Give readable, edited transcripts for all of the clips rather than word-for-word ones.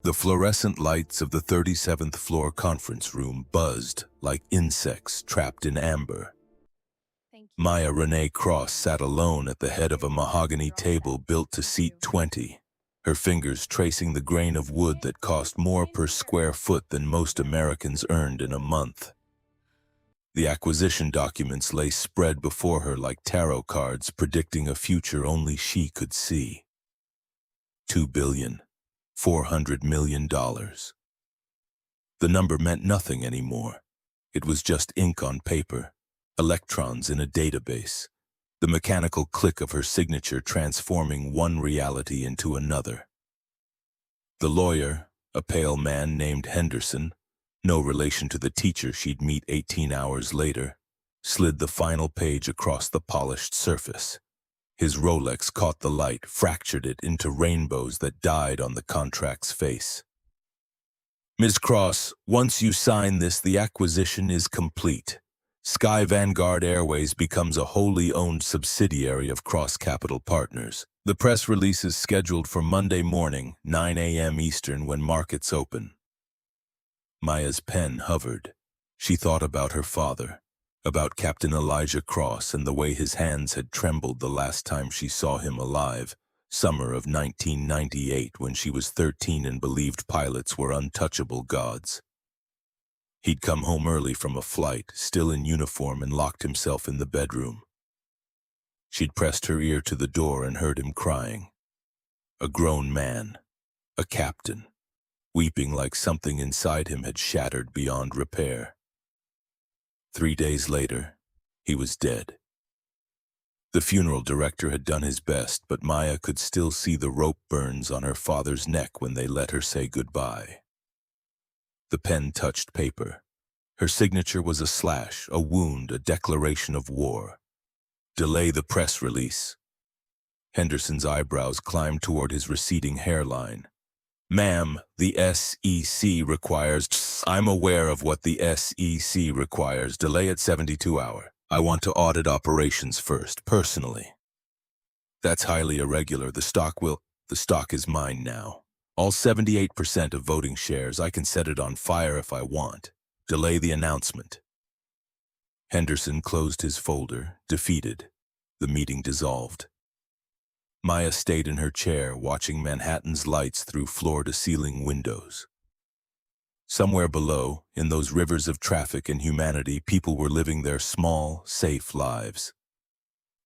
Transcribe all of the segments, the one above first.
The fluorescent lights of the 37th floor conference room buzzed like insects trapped in amber. Thank you. Maya Renee Cross sat alone at the head of a mahogany You're all set. table built to Thank seat you. 20, her fingers tracing the grain of wood Okay, that cost more same per here. square foot than most Now, Americans earned in a month. The acquisition documents lay spread before her like tarot cards predicting a future only she could see. $2,400,000,000. The number meant nothing anymore. It was just ink on paper, electrons in a database, the mechanical click of her signature transforming one reality into another. The lawyer, a pale man named Henderson, no relation to the teacher she'd meet 18 hours later, slid the final page across the polished surface. His Rolex caught the light, fractured it into rainbows that died on the contract's face. Ms. Cross, once you sign this, the acquisition is complete. Sky Vanguard Airways becomes a wholly owned subsidiary of Cross Capital Partners. The press release is scheduled for Monday morning, 9 a.m. Eastern, when markets open. Maya's pen hovered. She thought about her father, about Captain Elijah Cross and the way his hands had trembled the last time she saw him alive. Summer of 1998, when she was 13 and believed pilots were untouchable gods. He'd come home early from a flight, still in uniform, and locked himself in the bedroom. She'd pressed her ear to the door and heard him crying. A grown man, a captain, weeping like something inside him had shattered beyond repair. 3 days later, he was dead. The funeral director had done his best, but Maya could still see the rope burns on her father's neck when they let her say goodbye. The pen touched paper. Her signature was a slash, a wound, a declaration of war. Delay the press release. Henderson's eyebrows climbed toward his receding hairline. Ma'am, the SEC requires... I'm aware of what the SEC requires. Delay at 72 hours. I want to audit operations first, personally. That's highly irregular. The stock is mine now. All 78% of voting shares. I can set it on fire if I want. Delay the announcement. Henderson closed his folder, defeated. The meeting dissolved. Maya stayed in her chair, watching Manhattan's lights through floor-to-ceiling windows. Somewhere below, in those rivers of traffic and humanity, people were living their small, safe lives.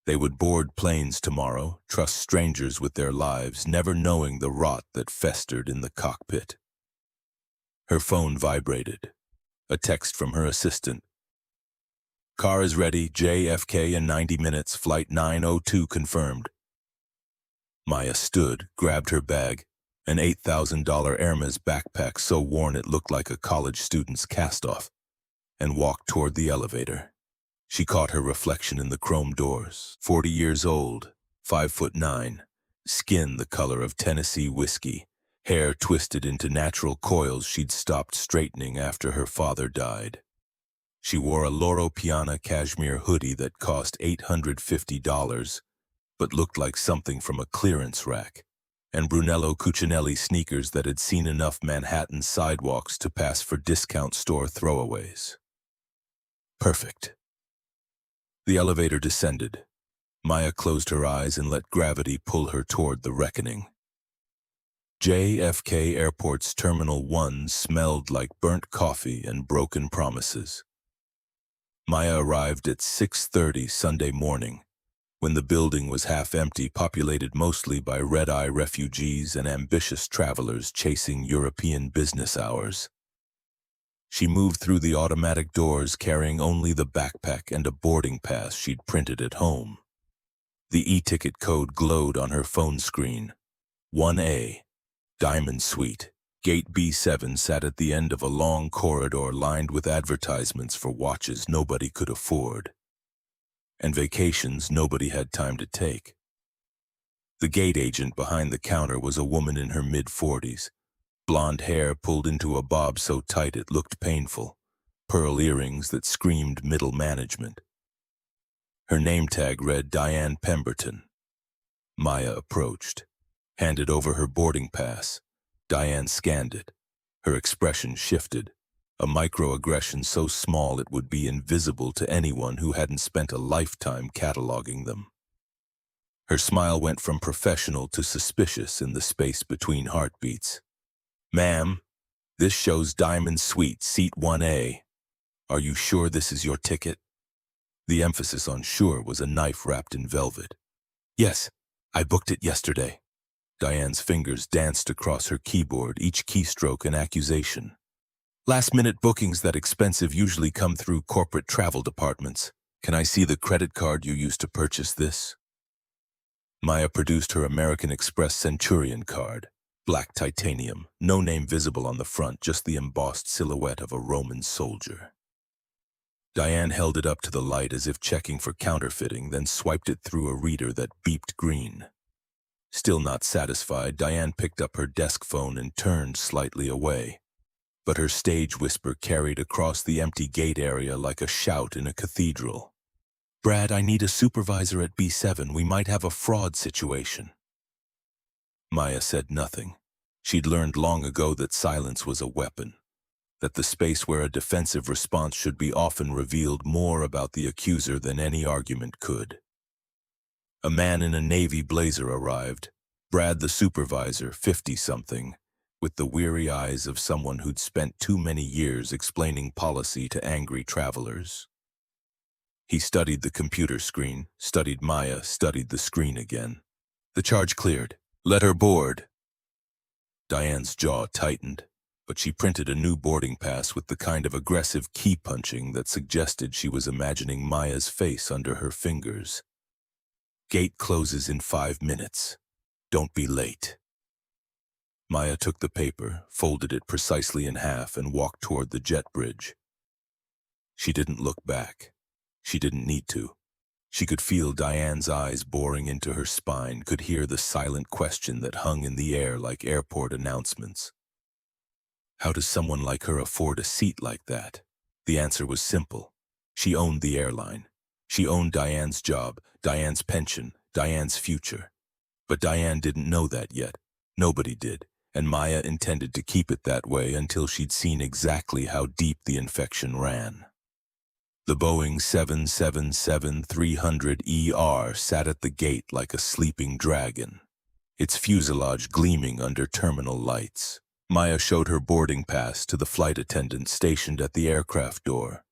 They would board planes tomorrow, trust strangers with their lives, never knowing the rot that festered in the cockpit. Her phone vibrated. A text from her assistant. Car is ready, JFK in 90 minutes, flight 902 confirmed. Maya stood, grabbed her bag, an $8,000 Hermes backpack so worn it looked like a college student's cast-off, and walked toward the elevator. She caught her reflection in the chrome doors. 40 years old, 5'9", skin the color of Tennessee whiskey, hair twisted into natural coils she'd stopped straightening after her father died. She wore a Loro Piana cashmere hoodie that cost $850, but looked like something from a clearance rack, and Brunello Cucinelli sneakers that had seen enough Manhattan sidewalks to pass for discount store throwaways. Perfect. The elevator descended. Maya closed her eyes and let gravity pull her toward the reckoning. JFK Airport's Terminal 1 smelled like burnt coffee and broken promises. Maya arrived at 6:30 Sunday morning, when the building was half empty, populated mostly by red-eye refugees and ambitious travelers chasing European business hours. She moved through the automatic doors carrying only the backpack and a boarding pass she'd printed at home. The e-ticket code glowed on her phone screen. 1A, Diamond Suite. Gate B7 sat at the end of a long corridor lined with advertisements for watches nobody could afford, and vacations nobody had time to take. The gate agent behind the counter was a woman in her mid-40s, blonde hair pulled into a bob so tight it looked painful, pearl earrings that screamed middle management. Her name tag read Diane Pemberton. Maya approached, handed over her boarding pass, Diane scanned it. Her expression shifted. A microaggression so small it would be invisible to anyone who hadn't spent a lifetime cataloging them. Her smile went from professional to suspicious in the space between heartbeats. "Ma'am, this shows Diamond Suite, Seat 1A. Are you sure this is your ticket?" The emphasis on sure was a knife wrapped in velvet. "Yes, I booked it yesterday." Diane's fingers danced across her keyboard, each keystroke an accusation. "Last-minute bookings that expensive usually come through corporate travel departments. Can I see the credit card you used to purchase this?" Maya produced her American Express Centurion card. Black titanium, no name visible on the front, just the embossed silhouette of a Roman soldier. Diane held it up to the light as if checking for counterfeiting, then swiped it through a reader that beeped green. Still not satisfied, Diane picked up her desk phone and turned slightly away. But her stage whisper carried across the empty gate area like a shout in a cathedral. "Brad, I need a supervisor at B7. We might have a fraud situation." Maya said nothing. She'd learned long ago that silence was a weapon, that the space where a defensive response should be often revealed more about the accuser than any argument could. A man in a navy blazer arrived, Brad the supervisor, 50-something, with the weary eyes of someone who'd spent too many years explaining policy to angry travelers. He studied the computer screen, studied Maya, studied the screen again. "The charge cleared. Let her board." Diane's jaw tightened, but she printed a new boarding pass with the kind of aggressive key punching that suggested she was imagining Maya's face under her fingers. "Gate closes in 5 minutes. Don't be late." Maya took the paper, folded it precisely in half, and walked toward the jet bridge. She didn't look back. She didn't need to. She could feel Diane's eyes boring into her spine, could hear the silent question that hung in the air like airport announcements. How does someone like her afford a seat like that? The answer was simple. She owned the airline. She owned Diane's job, Diane's pension, Diane's future. But Diane didn't know that yet. Nobody did, and Maya intended to keep it that way until she'd seen exactly how deep the infection ran. The Boeing 777-300ER sat at the gate like a sleeping dragon, its fuselage gleaming under terminal lights. Maya showed her boarding pass to the flight attendant stationed at the aircraft door.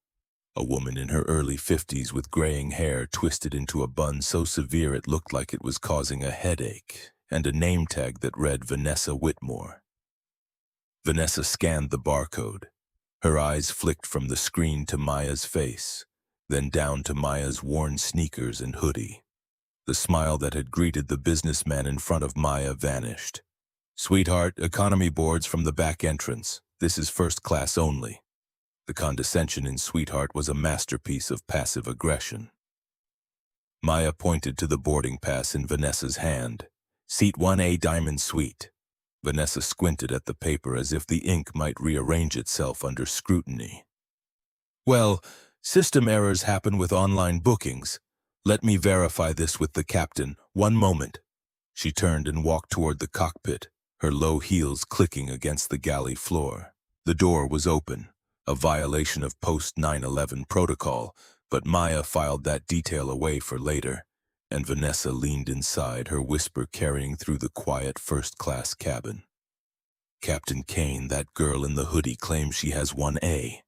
A woman in her early 50s with graying hair twisted into a bun so severe it looked like it was causing a headache, and a name tag that read Vanessa Whitmore. Vanessa scanned the barcode. Her eyes flicked from the screen to Maya's face, then down to Maya's worn sneakers and hoodie. The smile that had greeted the businessman in front of Maya vanished. "Sweetheart, economy boards from the back entrance. This is first class only." The condescension in Sweetheart was a masterpiece of passive aggression. Maya pointed to the boarding pass in Vanessa's hand. "Seat 1A, Diamond Suite." Vanessa squinted at the paper as if the ink might rearrange itself under scrutiny. "Well, system errors happen with online bookings. Let me verify this with the captain. One moment." She turned and walked toward the cockpit, her low heels clicking against the galley floor. The door was open, a violation of post-9/11 protocol, but Maya filed that detail away for later, and Vanessa leaned inside, her whisper carrying through the quiet first-class cabin. "Captain Kane, that girl in the hoodie claims she has 1A.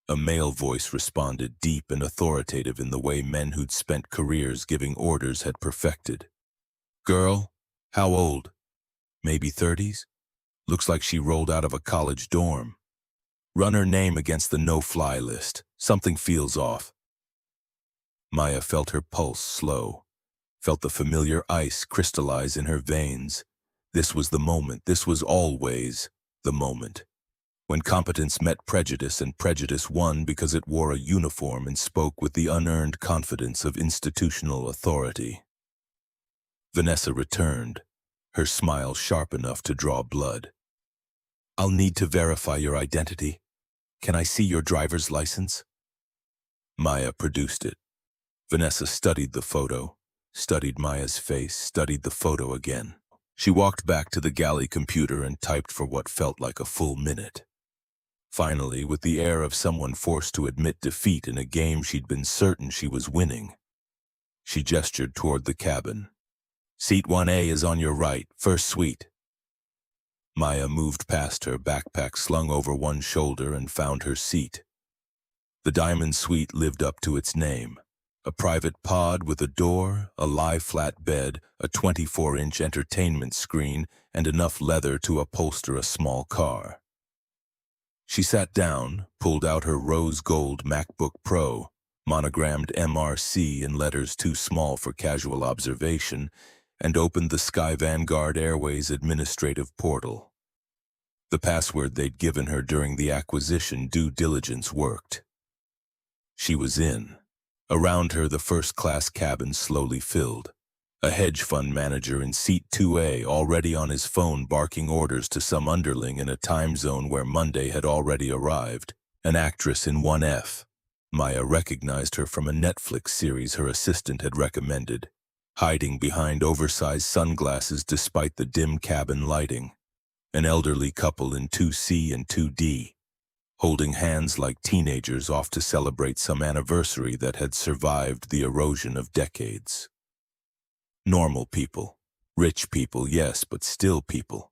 A male voice responded, deep and authoritative in the way men who'd spent careers giving orders had perfected. "Girl? How old? Maybe 30s? Looks like she rolled out of a college dorm. Run her name against the no-fly list. Something feels off." Maya felt her pulse slow, felt the familiar ice crystallize in her veins. This was the moment, this was always the moment, when competence met prejudice and prejudice won because it wore a uniform and spoke with the unearned confidence of institutional authority. Vanessa returned, her smile sharp enough to draw blood. "I'll need to verify your identity. Can I see your driver's license?" Maya produced it. Vanessa studied the photo, studied Maya's face, studied the photo again. She walked back to the galley computer and typed for what felt like a full minute. Finally, with the air of someone forced to admit defeat in a game she'd been certain she was winning, she gestured toward the cabin. "Seat 1A is on your right, first suite." Maya moved past her, backpack slung over one shoulder, and found her seat. The diamond suite lived up to its name. A private pod with a door, a lie-flat bed, a 24-inch entertainment screen, and enough leather to upholster a small car. She sat down, pulled out her rose-gold MacBook Pro, monogrammed MRC in letters too small for casual observation, and opened the Sky Vanguard Airways administrative portal. The password they'd given her during the acquisition due diligence worked. She was in. Around her, the first-class cabin slowly filled. A hedge fund manager in seat 2A already on his phone barking orders to some underling in a time zone where Monday had already arrived. An actress in 1F. Maya recognized her from a Netflix series her assistant had recommended, hiding behind oversized sunglasses despite the dim cabin lighting. An elderly couple in 2C and 2D, holding hands like teenagers off to celebrate some anniversary that had survived the erosion of decades. Normal people. Rich people, yes, but still people.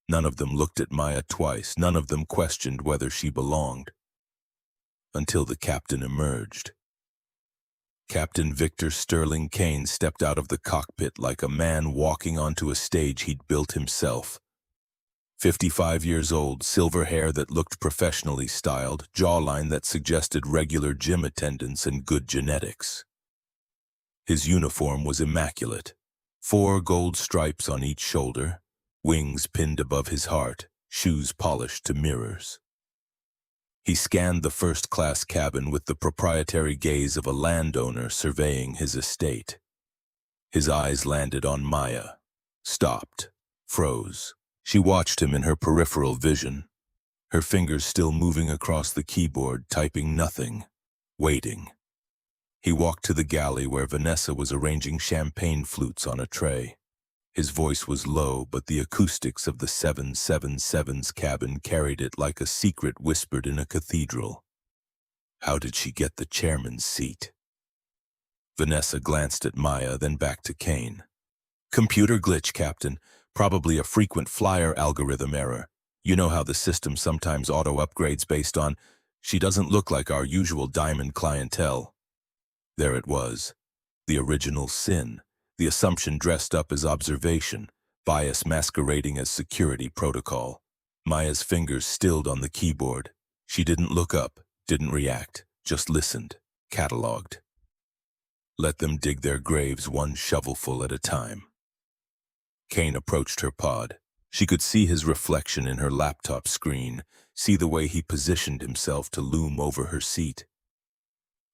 None of them looked at Maya twice. None of them questioned whether she belonged. Until the captain emerged. Captain Victor Sterling Kane stepped out of the cockpit like a man walking onto a stage he'd built himself. 55 years old, silver hair that looked professionally styled, jawline that suggested regular gym attendance and good genetics. His uniform was immaculate. 4 gold stripes on each shoulder, wings pinned above his heart, shoes polished to mirrors. He scanned the first-class cabin with the proprietary gaze of a landowner surveying his estate. His eyes landed on Maya, stopped, froze. She watched him in her peripheral vision, her fingers still moving across the keyboard, typing nothing, waiting. He walked to the galley where Vanessa was arranging champagne flutes on a tray. His voice was low, but the acoustics of the 777's cabin carried it like a secret whispered in a cathedral. How did she get the chairman's seat? Vanessa glanced at Maya, then back to Kane. "Computer glitch, Captain. Probably a frequent flyer algorithm error. You know how the system sometimes auto-upgrades based on, she doesn't look like our usual diamond clientele." There it was. The original sin. The assumption dressed up as observation. Bias masquerading as security protocol. Maya's fingers stilled on the keyboard. She didn't look up, didn't react, just listened, cataloged. Let them dig their graves one shovelful at a time. Kane approached her pod. She could see his reflection in her laptop screen, see the way he positioned himself to loom over her seat,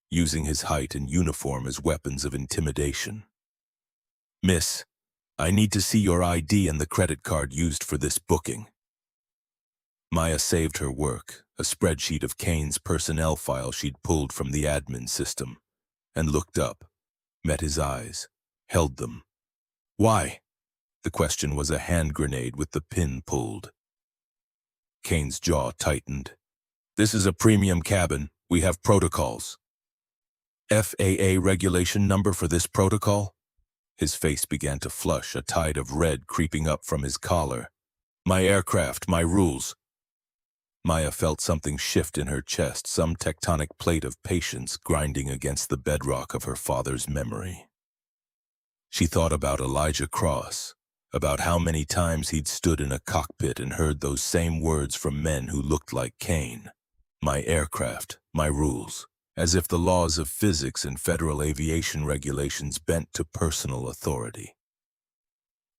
using his height and uniform as weapons of intimidation. "Miss, I need to see your ID and the credit card used for this booking." Maya saved her work, a spreadsheet of Kane's personnel file she'd pulled from the admin system, and looked up, met his eyes, held them. "Why?" The question was a hand grenade with the pin pulled. Kane's jaw tightened. "This is a premium cabin. We have protocols." "FAA regulation number for this protocol?" His face began to flush, a tide of red creeping up from his collar. "My aircraft, my rules." Maya felt something shift in her chest, some tectonic plate of patience grinding against the bedrock of her father's memory. She thought about Elijah Cross, about how many times he'd stood in a cockpit and heard those same words from men who looked like Kane. My aircraft, my rules, as if the laws of physics and federal aviation regulations bent to personal authority.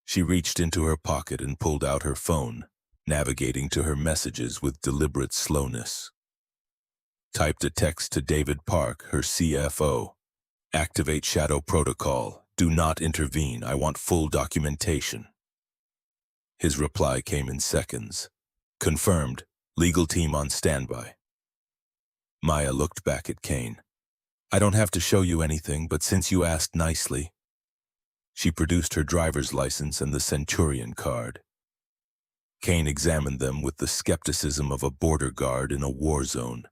She reached into her pocket and pulled out her phone, navigating to her messages with deliberate slowness. Typed a text to David Park, her CFO. "Activate Shadow Protocol. Do not intervene. I want full documentation." His reply came in seconds. "Confirmed. Legal team on standby." Maya looked back at Kane. "I don't have to show you anything, but since you asked nicely." She produced her driver's license and the Centurion card. Kane examined them with the skepticism of a border guard in a war zone.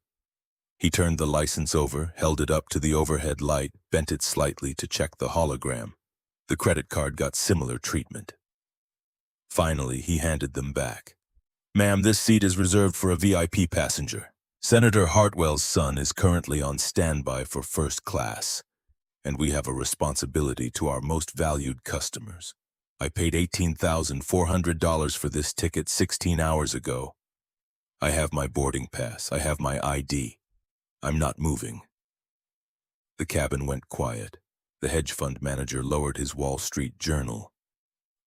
He turned the license over, held it up to the overhead light, bent it slightly to check the hologram. The credit card got similar treatment. Finally, he handed them back. "Ma'am, this seat is reserved for a VIP passenger. Senator Hartwell's son is currently on standby for first class, and we have a responsibility to our most valued customers. I paid $18,400 for this ticket 16 hours ago. I have my boarding pass. I have my ID. I'm not moving." The cabin went quiet. The hedge fund manager lowered his Wall Street Journal.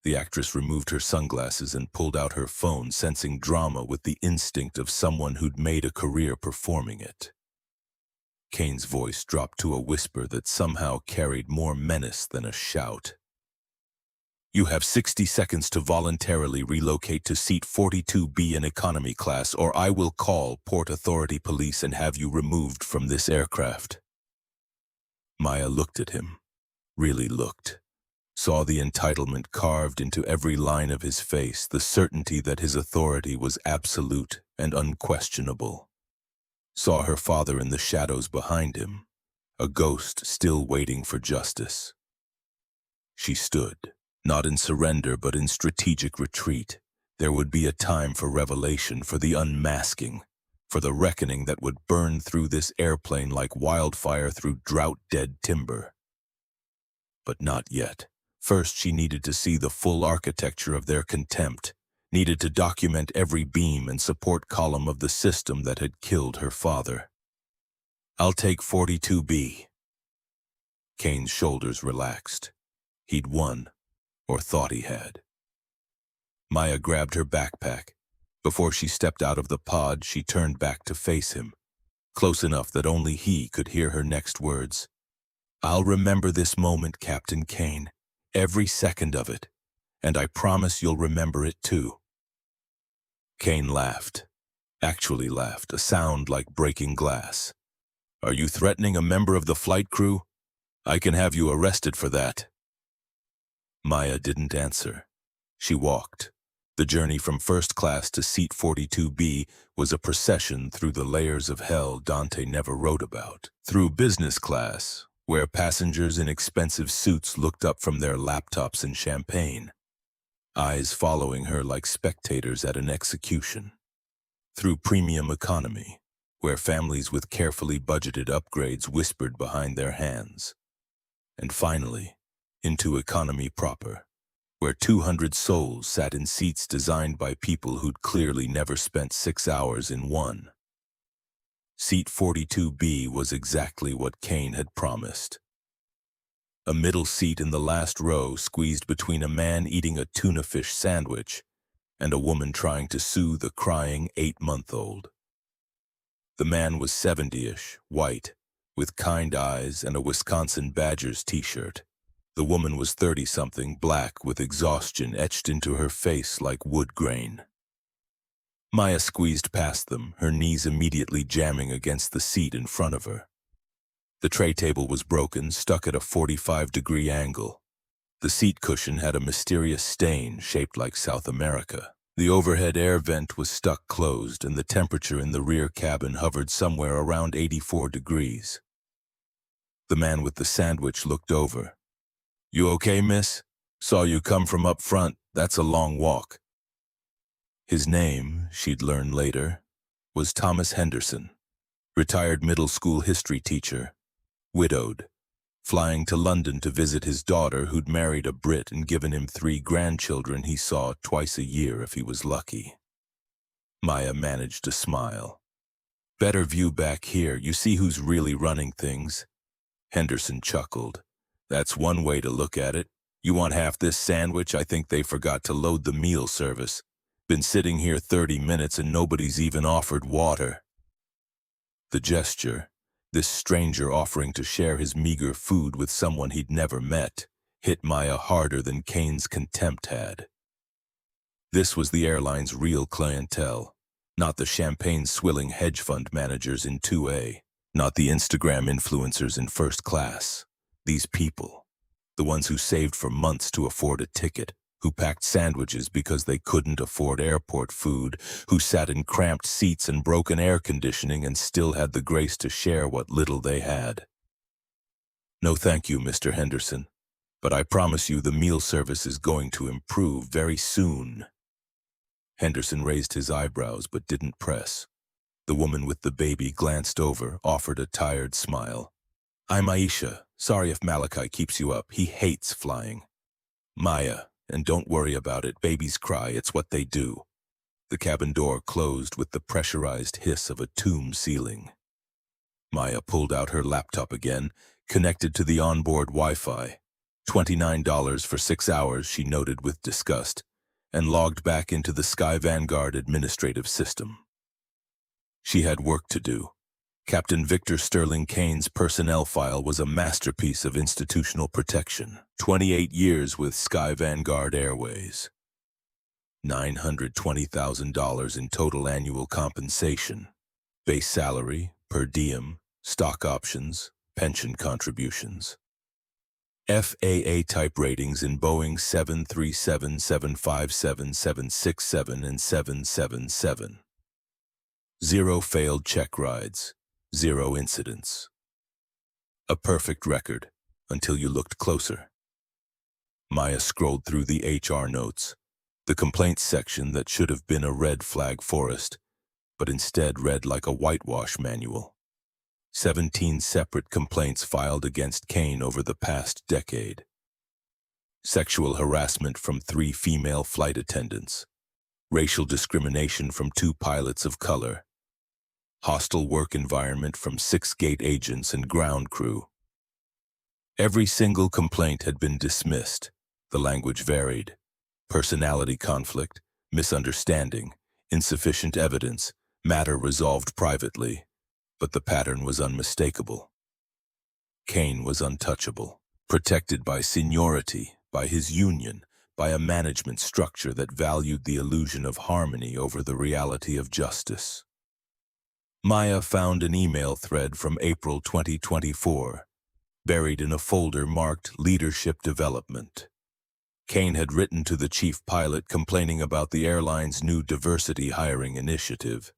The actress removed her sunglasses and pulled out her phone, sensing drama with the instinct of someone who'd made a career performing it. Kane's voice dropped to a whisper that somehow carried more menace than a shout. "You have 60 seconds to voluntarily relocate to seat 42B in economy class, or I will call Port Authority Police and have you removed from this aircraft." Maya looked at him, really looked, saw the entitlement carved into every line of his face, the certainty that his authority was absolute and unquestionable. Saw her father in the shadows behind him, a ghost still waiting for justice. She stood. Not in surrender, but in strategic retreat. There would be a time for revelation, for the unmasking, for the reckoning that would burn through this airplane like wildfire through drought-dead timber. But not yet. First, she needed to see the full architecture of their contempt, needed to document every beam and support column of the system that had killed her father. "I'll take 42B. Kane's shoulders relaxed. He'd won. Or thought he had. Maya grabbed her backpack. Before she stepped out of the pod, she turned back to face him, close enough that only he could hear her next words. "I'll remember this moment, Captain Kane, every second of it, and I promise you'll remember it too." Kane laughed, actually laughed, a sound like breaking glass. "Are you threatening a member of the flight crew? I can have you arrested for that." Maya didn't answer. She walked. The journey from first class to seat 42B was a procession through the layers of hell Dante never wrote about. Through business class, where passengers in expensive suits looked up from their laptops and champagne, eyes following her like spectators at an execution. Through premium economy, where families with carefully budgeted upgrades whispered behind their hands. And finally, into economy proper, where 200 souls sat in seats designed by people who'd clearly never spent 6 hours in one. Seat 42B was exactly what Kane had promised. A middle seat in the last row, squeezed between a man eating a tuna fish sandwich and a woman trying to soothe a crying 8-month-old. The man was 70-ish, white, with kind eyes and a Wisconsin Badgers t-shirt. The woman was 30-something, black, with exhaustion etched into her face like wood grain. Maya squeezed past them, her knees immediately jamming against the seat in front of her. The tray table was broken, stuck at a 45-degree angle. The seat cushion had a mysterious stain shaped like South America. The overhead air vent was stuck closed, and the temperature in the rear cabin hovered somewhere around 84 degrees. The man with the sandwich looked over. "You okay, miss? Saw you come from up front. That's a long walk." His name, she'd learn later, was Thomas Henderson, retired middle school history teacher, widowed, flying to London to visit his daughter who'd married a Brit and given him 3 grandchildren he saw twice a year if he was lucky. Maya managed to smile. "Better view back here. You see who's really running things?" Henderson chuckled. "That's one way to look at it. You want half this sandwich? I think they forgot to load the meal service. Been sitting here 30 minutes and nobody's even offered water." The gesture, this stranger offering to share his meager food with someone he'd never met, hit Maya harder than Kane's contempt had. This was the airline's real clientele, not the champagne-swilling hedge fund managers in 2A, not the Instagram influencers in first class. These people, The ones who saved for months to afford a ticket, who packed sandwiches because they couldn't afford airport food, who sat in cramped seats and broken air conditioning and still had the grace to share what little they had. No thank you, Mr. Henderson, but I promise you the meal service is going to improve very soon. Henderson raised his eyebrows but didn't press. The woman with the baby glanced over, offered a tired smile. I'm Aisha. Sorry if Malachi keeps you up. He hates flying. Maya, and don't worry about it. Babies cry. It's what they do. The cabin door closed with the pressurized hiss of a tomb ceiling. Maya pulled out her laptop again, connected to the onboard Wi-Fi. $29 for 6 hours, she noted with disgust, and logged back into the Sky Vanguard administrative system. She had work to do. Captain Victor Sterling Kane's personnel file was a masterpiece of institutional protection. 28 years with Sky Vanguard Airways. $920,000 in total annual compensation. Base salary, per diem, stock options, pension contributions. FAA type ratings in Boeing 737, 757, 767, and 777. 0 failed check rides, 0 incidents. A perfect record, until you looked closer. Maya scrolled through the HR notes, the complaints section that should have been a red flag forest, but instead read like a whitewash manual. 17 separate complaints filed against Kane over the past decade. Sexual harassment from 3 female flight attendants. Racial discrimination from 2 pilots of color. Hostile work environment from 6 gate agents and ground crew. Every single complaint had been dismissed. The language varied. Personality conflict, misunderstanding, insufficient evidence, matter resolved privately. But the pattern was unmistakable. Kane was untouchable, protected by seniority, by his union, by a management structure that valued the illusion of harmony over the reality of justice. Maya found an email thread from April 2024, buried in a folder marked Leadership Development. Kane had written to the chief pilot complaining about the airline's new diversity hiring initiative.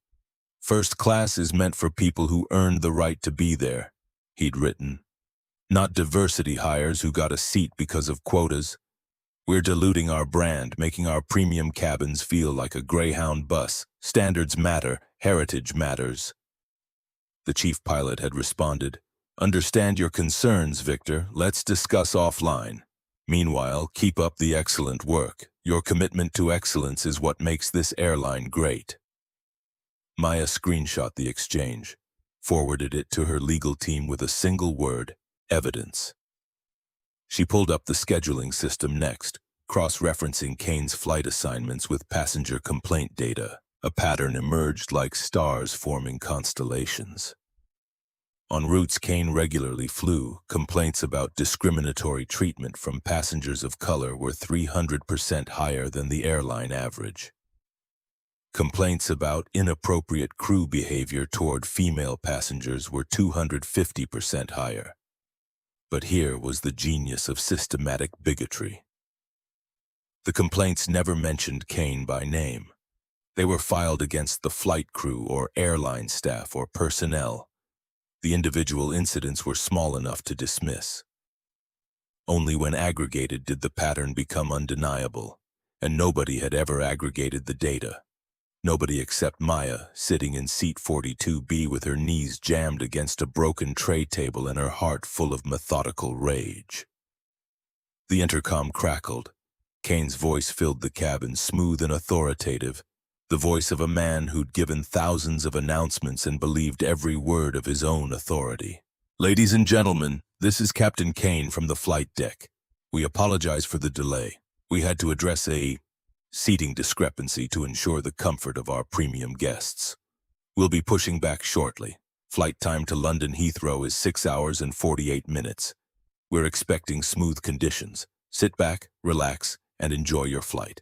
First class is meant for people who earned the right to be there, he'd written. Not diversity hires who got a seat because of quotas. We're diluting our brand, making our premium cabins feel like a Greyhound bus. Standards matter, heritage matters. The chief pilot had responded, Understand your concerns, Victor. Let's discuss offline. Meanwhile, keep up the excellent work. Your commitment to excellence is what makes this airline great. Maya screenshot the exchange, forwarded it to her legal team with a single word, evidence. She pulled up the scheduling system next, cross-referencing Kane's flight assignments with passenger complaint data. A pattern emerged like stars forming constellations. On routes Kane regularly flew, complaints about discriminatory treatment from passengers of color were 300% higher than the airline average. Complaints about inappropriate crew behavior toward female passengers were 250% higher. But here was the genius of systematic bigotry. The complaints never mentioned Kane by name. They were filed against the flight crew or airline staff or personnel. The individual incidents were small enough to dismiss. Only when aggregated did the pattern become undeniable, and nobody had ever aggregated the data. Nobody except Maya, sitting in seat 42B with her knees jammed against a broken tray table and her heart full of methodical rage. The intercom crackled. Kane's voice filled the cabin, smooth and authoritative, the voice of a man who'd given thousands of announcements and believed every word of his own authority. Ladies and gentlemen, this is Captain Kane from the flight deck. We apologize for the delay. We had to address a seating discrepancy to ensure the comfort of our premium guests. We'll be pushing back shortly. Flight time to London Heathrow is 6 hours and 48 minutes. We're expecting smooth conditions. Sit back, relax, and enjoy your flight.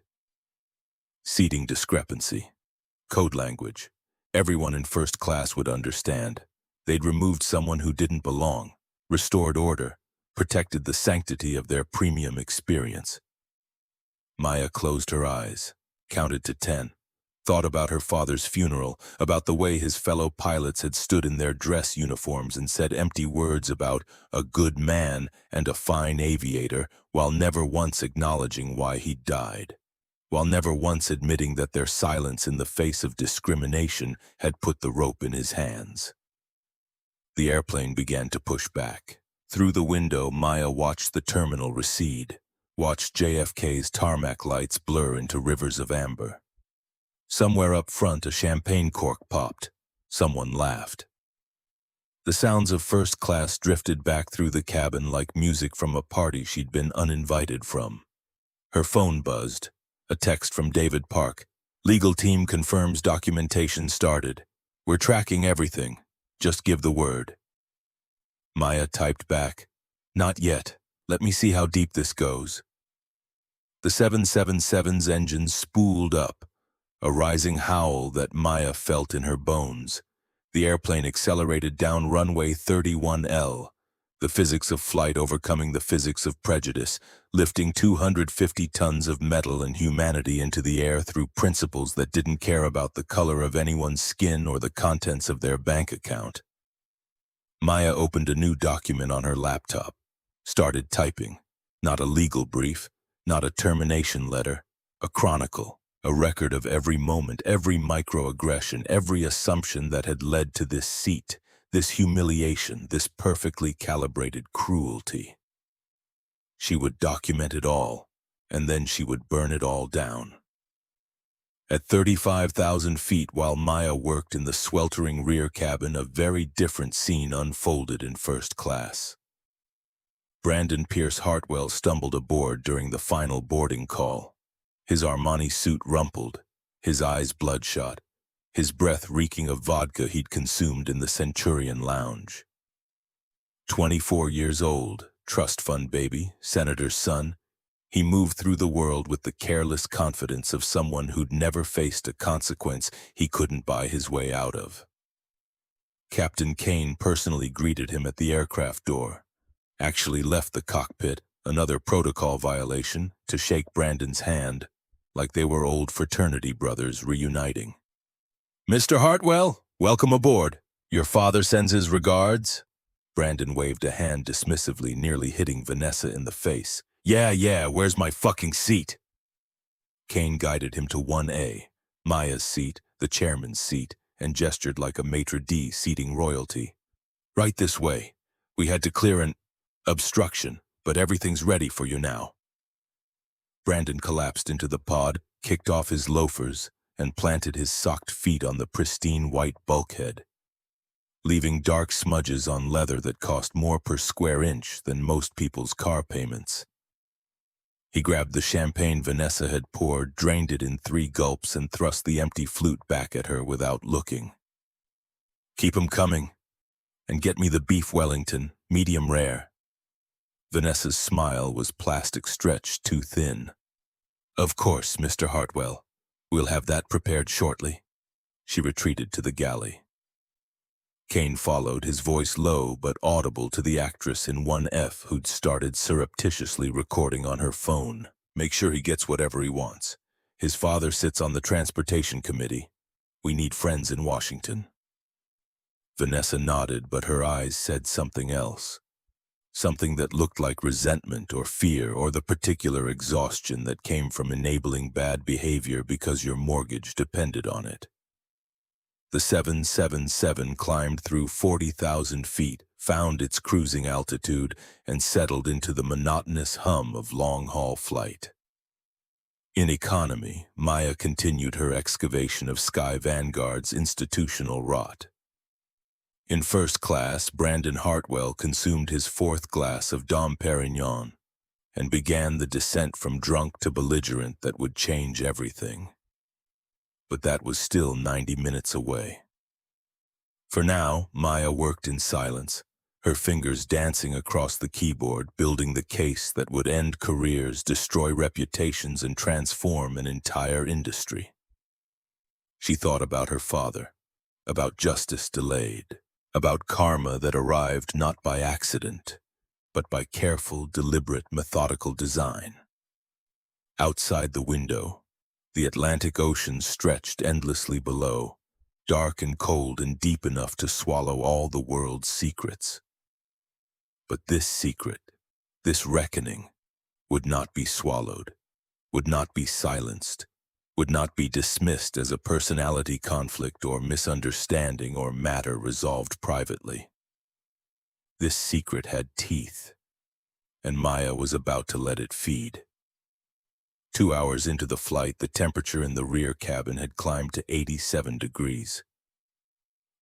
Seating discrepancy. Code language. Everyone in first class would understand. They'd removed someone who didn't belong, restored order, protected the sanctity of their premium experience. Maya closed her eyes, counted to 10, thought about her father's funeral, about the way his fellow pilots had stood in their dress uniforms and said empty words about a good man and a fine aviator, while never once acknowledging why he'd died, while never once admitting that their silence in the face of discrimination had put the rope in his hands. The airplane began to push back. Through the window, Maya watched the terminal recede, watched JFK's tarmac lights blur into rivers of amber. Somewhere up front, a champagne cork popped. Someone laughed. The sounds of first class drifted back through the cabin like music from a party she'd been uninvited from. Her phone buzzed. A text from David Park. Legal team confirms documentation started. We're tracking everything. Just give the word. Maya typed back. Not yet. Let me see how deep this goes. The 777's engines spooled up. A rising howl that Maya felt in her bones. The airplane accelerated down runway 31L, the physics of flight overcoming the physics of prejudice, lifting 250 tons of metal and humanity into the air through principles that didn't care about the color of anyone's skin or the contents of their bank account. Maya opened a new document on her laptop, started typing. Not a legal brief, not a termination letter, a chronicle. A record of every moment, every microaggression, every assumption that had led to this seat, this humiliation, this perfectly calibrated cruelty. She would document it all, and then she would burn it all down. At 35,000 feet, while Maya worked in the sweltering rear cabin, a very different scene unfolded in first class. Brandon Pierce Hartwell stumbled aboard during the final boarding call. His Armani suit rumpled, his eyes bloodshot, his breath reeking of vodka he'd consumed in the Centurion Lounge. 24 years old, trust fund baby, senator's son, he moved through the world with the careless confidence of someone who'd never faced a consequence he couldn't buy his way out of. Captain Kane personally greeted him at the aircraft door, actually left the cockpit, another protocol violation, to shake Brandon's hand, like they were old fraternity brothers reuniting. Mr. Hartwell, welcome aboard. Your father sends his regards. Brandon waved a hand dismissively, nearly hitting Vanessa in the face. Yeah, where's my fucking seat? Kane guided him to 1A, Maya's seat, the chairman's seat, and gestured like a maitre d' seating royalty. Right this way. We had to clear an obstruction, but everything's ready for you now. Brandon collapsed into the pod, kicked off his loafers, and planted his socked feet on the pristine white bulkhead, leaving dark smudges on leather that cost more per square inch than most people's car payments. He grabbed the champagne Vanessa had poured, drained it in 3 gulps, and thrust the empty flute back at her without looking. Keep 'em coming. And get me the beef Wellington, medium rare. Vanessa's smile was plastic stretched too thin. Of course, Mr. Hartwell. We'll have that prepared shortly. She retreated to the galley. Kane followed, his voice low but audible to the actress in 1F who'd started surreptitiously recording on her phone. Make sure he gets whatever he wants. His father sits on the transportation committee. We need friends in Washington. Vanessa nodded, but her eyes said something else. Something that looked like resentment or fear or the particular exhaustion that came from enabling bad behavior because your mortgage depended on it. The 777 climbed through 40,000 feet, found its cruising altitude, and settled into the monotonous hum of long-haul flight. In economy, Maya continued her excavation of Sky Vanguard's institutional rot. In first class, Brandon Hartwell consumed his 4th glass of Dom Perignon and began the descent from drunk to belligerent that would change everything. But that was still 90 minutes away. For now, Maya worked in silence, her fingers dancing across the keyboard, building the case that would end careers, destroy reputations, and transform an entire industry. She thought about her father, about justice delayed, about karma that arrived not by accident, but by careful, deliberate, methodical design. Outside the window, the Atlantic Ocean stretched endlessly below, dark and cold and deep enough to swallow all the world's secrets. But this secret, this reckoning, would not be swallowed, would not be silenced, would not be dismissed as a personality conflict or misunderstanding or matter resolved privately. This secret had teeth, and Maya was about to let it feed. 2 hours into the flight, the temperature in the rear cabin had climbed to 87 degrees.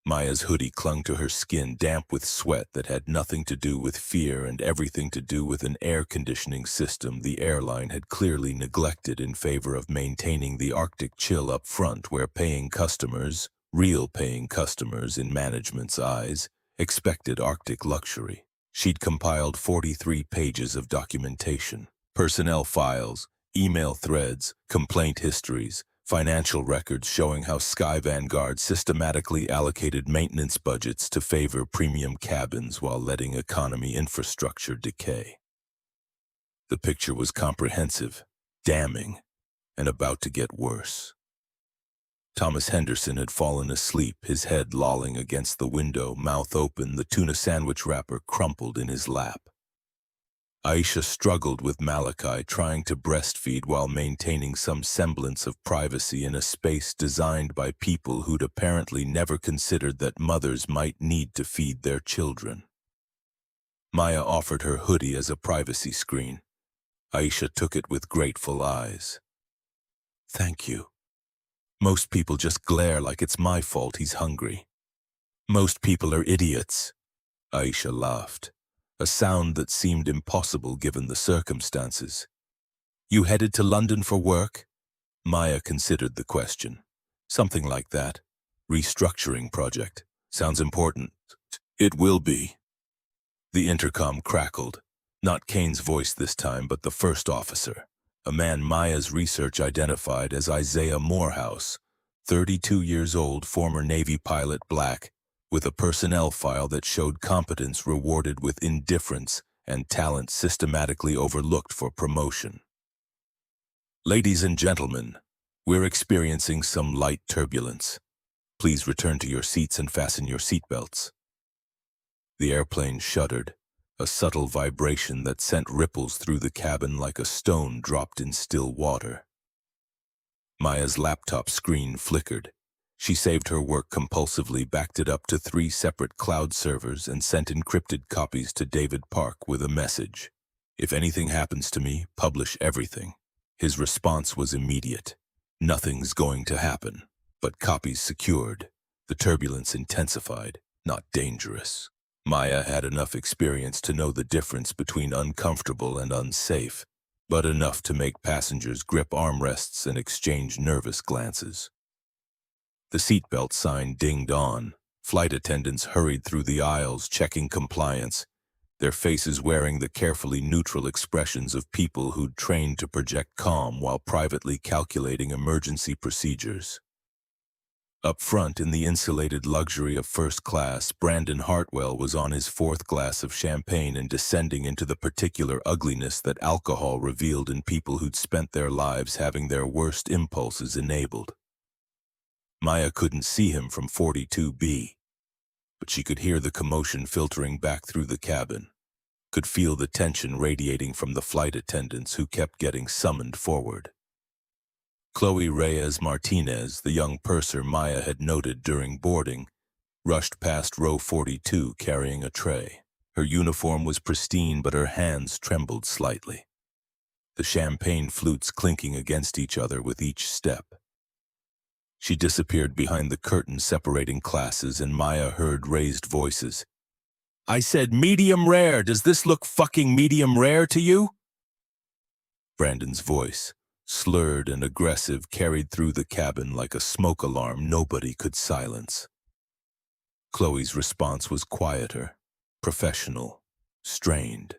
Maya's hoodie clung to her skin, damp with sweat that had nothing to do with fear and everything to do with an air conditioning system the airline had clearly neglected in favor of maintaining the Arctic chill up front where paying customers, real paying customers in management's eyes, expected Arctic luxury. She'd compiled 43 pages of documentation, personnel files, email threads, complaint histories, financial records showing how Sky Vanguard systematically allocated maintenance budgets to favor premium cabins while letting economy infrastructure decay. The picture was comprehensive, damning, and about to get worse. Thomas Henderson had fallen asleep, his head lolling against the window, mouth open, the tuna sandwich wrapper crumpled in his lap. Aisha struggled with Malachi, trying to breastfeed while maintaining some semblance of privacy in a space designed by people who'd apparently never considered that mothers might need to feed their children. Maya offered her hoodie as a privacy screen. Aisha took it with grateful eyes. "Thank you. Most people just glare like it's my fault he's hungry. Most people are idiots." Aisha laughed, a sound that seemed impossible given the circumstances. "You headed to London for work?" Maya considered the question. "Something like that. Restructuring project. Sounds important." "It will be." The intercom crackled. Not Kane's voice this time, but the first officer, a man Maya's research identified as Isaiah Morehouse, 32 years old, former Navy pilot, black, with a personnel file that showed competence rewarded with indifference and talent systematically overlooked for promotion. "Ladies and gentlemen, we're experiencing some light turbulence. Please return to your seats and fasten your seatbelts." The airplane shuddered, a subtle vibration that sent ripples through the cabin like a stone dropped in still water. Maya's laptop screen flickered. She saved her work compulsively, backed it up to 3 separate cloud servers, and sent encrypted copies to David Park with a message. "If anything happens to me, publish everything." His response was immediate. "Nothing's going to happen." But copies secured. The turbulence intensified, not dangerous. Maya had enough experience to know the difference between uncomfortable and unsafe, but enough to make passengers grip armrests and exchange nervous glances. The seatbelt sign dinged on. Flight attendants hurried through the aisles, checking compliance, their faces wearing the carefully neutral expressions of people who'd trained to project calm while privately calculating emergency procedures. Up front, in the insulated luxury of first class, Brandon Hartwell was on his 4th glass of champagne and descending into the particular ugliness that alcohol revealed in people who'd spent their lives having their worst impulses enabled. Maya couldn't see him from 42B, but she could hear the commotion filtering back through the cabin, could feel the tension radiating from the flight attendants who kept getting summoned forward. Chloe Reyes Martinez, the young purser Maya had noted during boarding, rushed past row 42 carrying a tray. Her uniform was pristine, but her hands trembled slightly, the champagne flutes clinking against each other with each step. She disappeared behind the curtain separating classes, and Maya heard raised voices. "I said medium rare. Does this look fucking medium rare to you?" Brandon's voice, slurred and aggressive, carried through the cabin like a smoke alarm nobody could silence. Chloe's response was quieter, professional, strained.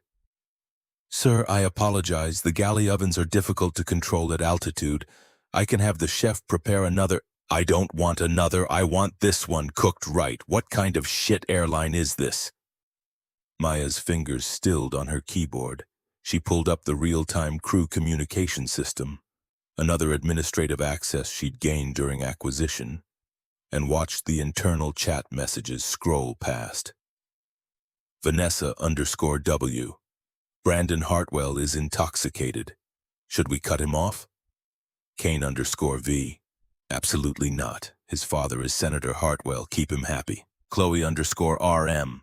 "Sir, I apologize. The galley ovens are difficult to control at altitude. I can have the chef prepare another." "I don't want another. I want this one cooked right. What kind of shit airline is this?" Maya's fingers stilled on her keyboard. She pulled up the real-time crew communication system, another administrative access she'd gained during acquisition, and watched the internal chat messages scroll past. Vanessa_W. Brandon Hartwell is intoxicated. Should we cut him off? Kane_V. Absolutely not. His father is Senator Hartwell. Keep him happy. Chloe_RM.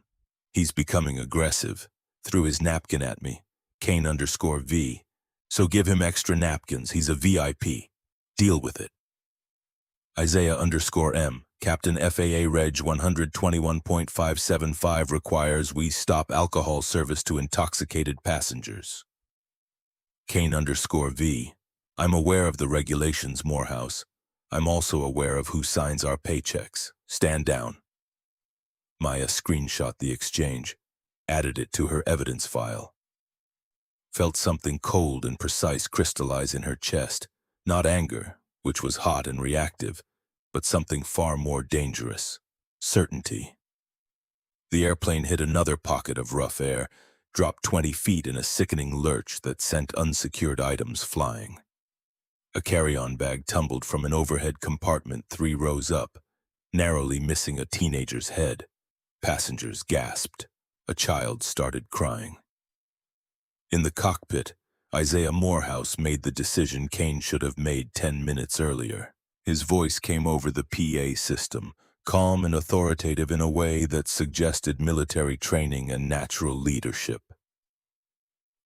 He's becoming aggressive. Threw his napkin at me. Kane_V. So give him extra napkins. He's a VIP. Deal with it. Isaiah_M. Captain FAA Reg 121.575 requires we stop alcohol service to intoxicated passengers. Kane_V. I'm aware of the regulations, Morehouse. I'm also aware of who signs our paychecks. Stand down. Maya screenshot the exchange, added it to her evidence file. Felt something cold and precise crystallize in her chest. Not anger, which was hot and reactive, but something far more dangerous. Certainty. The airplane hit another pocket of rough air, dropped 20 feet in a sickening lurch that sent unsecured items flying. A carry-on bag tumbled from an overhead compartment 3 rows up, narrowly missing a teenager's head. Passengers gasped. A child started crying. In the cockpit, Isaiah Morehouse made the decision Kane should have made 10 minutes earlier. His voice came over the PA system, calm and authoritative in a way that suggested military training and natural leadership.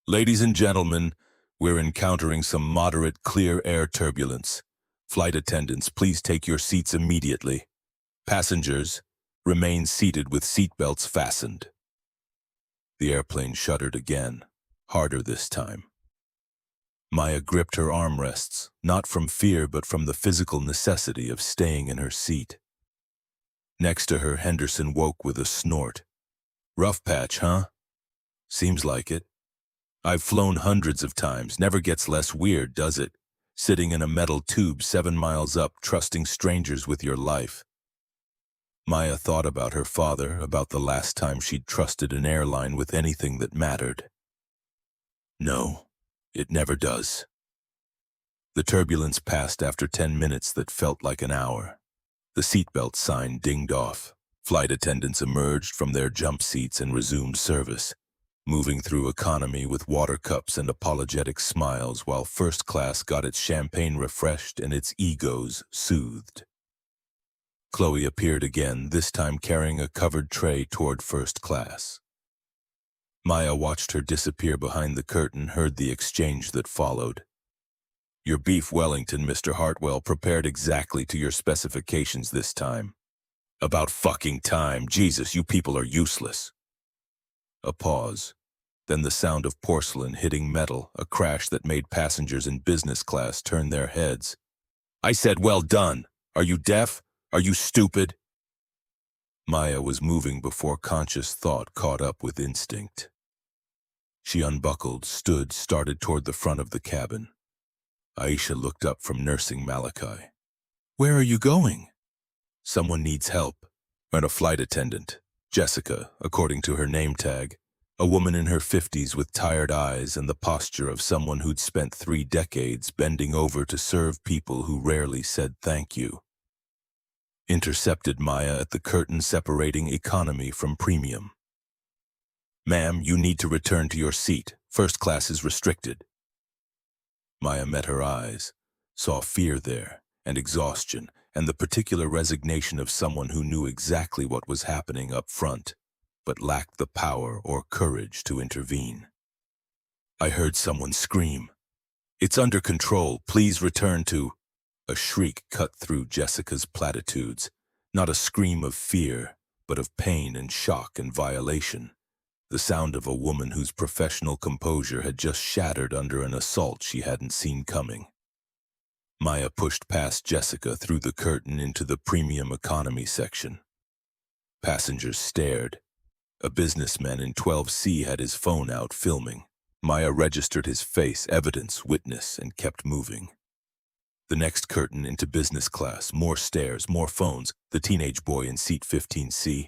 Ladies and gentlemen, we're encountering some moderate clear air turbulence. Flight attendants, please take your seats immediately. Passengers, remain seated with seatbelts fastened. The airplane shuddered again, harder this time. Maya gripped her armrests, not from fear but from the physical necessity of staying in her seat. Next to her, Henderson woke with a snort. Rough patch, huh? Seems like it. I've flown hundreds of times, never gets less weird, does it? Sitting in a metal tube 7 miles up, trusting strangers with your life. Maya thought about her father, about the last time she'd trusted an airline with anything that mattered. No, it never does. The turbulence passed after 10 minutes that felt like an hour. The seatbelt sign dinged off. Flight attendants emerged from their jump seats and resumed service, moving through economy with water cups and apologetic smiles while first class got its champagne refreshed and its egos soothed. Chloe appeared again, this time carrying a covered tray toward first class. Maya watched her disappear behind the curtain, heard the exchange that followed. Your beef Wellington, Mr. Hartwell, prepared exactly to your specifications this time. About fucking time. Jesus, you people are useless. A pause, then the sound of porcelain hitting metal, a crash that made passengers in business class turn their heads. I said, well done. Are you deaf? Are you stupid? Maya was moving before conscious thought caught up with instinct. She unbuckled, stood, started toward the front of the cabin. Aisha looked up from nursing Malachi. Where are you going? Someone needs help. And a flight attendant, Jessica, according to her name tag, a woman in her 50s with tired eyes and the posture of someone who'd spent 3 decades bending over to serve people who rarely said thank you. Intercepted Maya at the curtain separating economy from premium. Ma'am, you need to return to your seat. First class is restricted. Maya met her eyes, saw fear there, and exhaustion, and the particular resignation of someone who knew exactly what was happening up front, but lacked the power or courage to intervene. I heard someone scream. It's under control. Please return to... A shriek cut through Jessica's platitudes, not a scream of fear, but of pain and shock and violation. The sound of a woman whose professional composure had just shattered under an assault she hadn't seen coming. Maya pushed past Jessica through the curtain into the premium economy section. Passengers stared. A businessman in 12C had his phone out filming. Maya registered his face, evidence, witness, and kept moving. The next curtain into business class, more stairs, more phones, the teenage boy in seat 15C.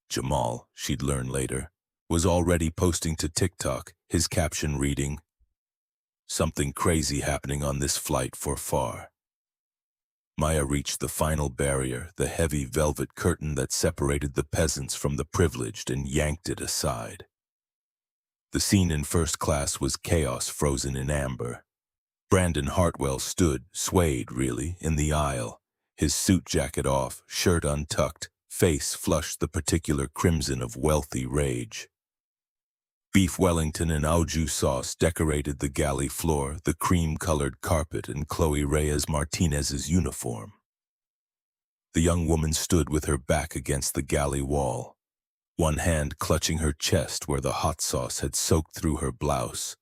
Jamal, she'd learn later, was already posting to TikTok, his caption reading, "Something crazy happening on this flight for far." Maya reached the final barrier, the heavy velvet curtain that separated the peasants from the privileged, and yanked it aside. The scene in first class was chaos frozen in amber. Brandon Hartwell stood, swayed really, in the aisle, his suit jacket off, shirt untucked, face flushed the particular crimson of wealthy rage. Beef Wellington and au jus sauce decorated the galley floor, the cream-colored carpet, and Chloe Reyes Martinez's uniform. The young woman stood with her back against the galley wall, one hand clutching her chest where the hot sauce had soaked through her blouse,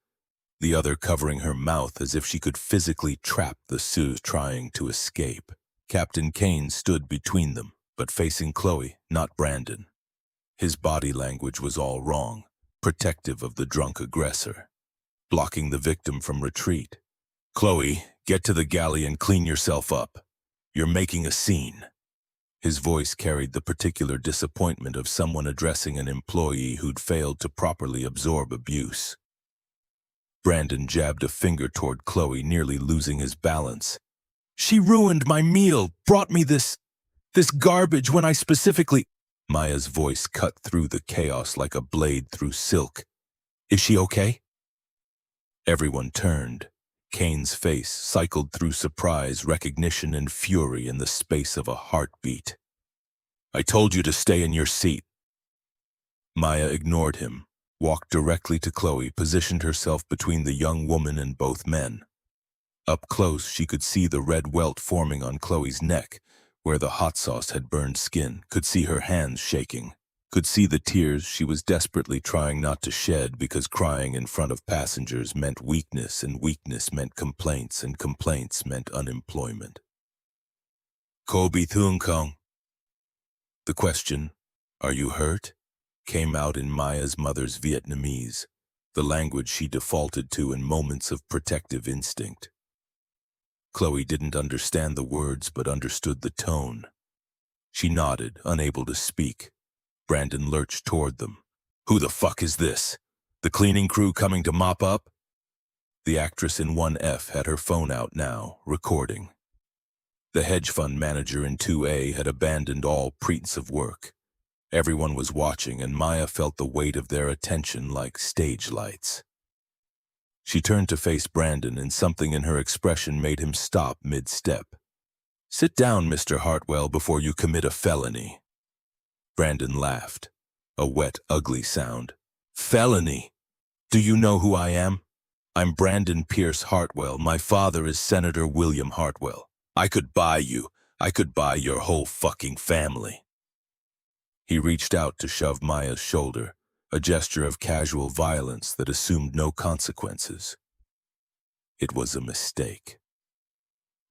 the other covering her mouth as if she could physically trap the Sioux trying to escape. Captain Kane stood between them, but facing Chloe, not Brandon. His body language was all wrong, protective of the drunk aggressor, blocking the victim from retreat. "Chloe, get to the galley and clean yourself up. You're making a scene." His voice carried the particular disappointment of someone addressing an employee who'd failed to properly absorb abuse. Brandon jabbed a finger toward Chloe, nearly losing his balance. "She ruined my meal, brought me this garbage when I specifically—" Maya's voice cut through the chaos like a blade through silk. "Is she okay?" Everyone turned. Kane's face cycled through surprise, recognition, and fury in the space of a heartbeat. "I told you to stay in your seat." Maya ignored him, walked directly to Chloe, positioned herself between the young woman and both men. Up close, she could see the red welt forming on Chloe's neck, where the hot sauce had burned skin, could see her hands shaking, could see the tears she was desperately trying not to shed because crying in front of passengers meant weakness, and weakness meant complaints, and complaints meant unemployment. "Kobe Thung Kong." The question, "Are you hurt?" came out in Maya's mother's Vietnamese, the language she defaulted to in moments of protective instinct. Chloe didn't understand the words but understood the tone. She nodded, unable to speak. Brandon lurched toward them. "Who the fuck is this? The cleaning crew coming to mop up?" The actress in 1F had her phone out now, recording. The hedge fund manager in 2A had abandoned all pretense of work. Everyone was watching, and Maya felt the weight of their attention like stage lights. She turned to face Brandon, and something in her expression made him stop mid-step. "Sit down, Mr. Hartwell, before you commit a felony." Brandon laughed, a wet, ugly sound. "Felony? Do you know who I am? I'm Brandon Pierce Hartwell. My father is Senator William Hartwell. I could buy you. I could buy your whole fucking family." He reached out to shove Maya's shoulder, a gesture of casual violence that assumed no consequences. It was a mistake.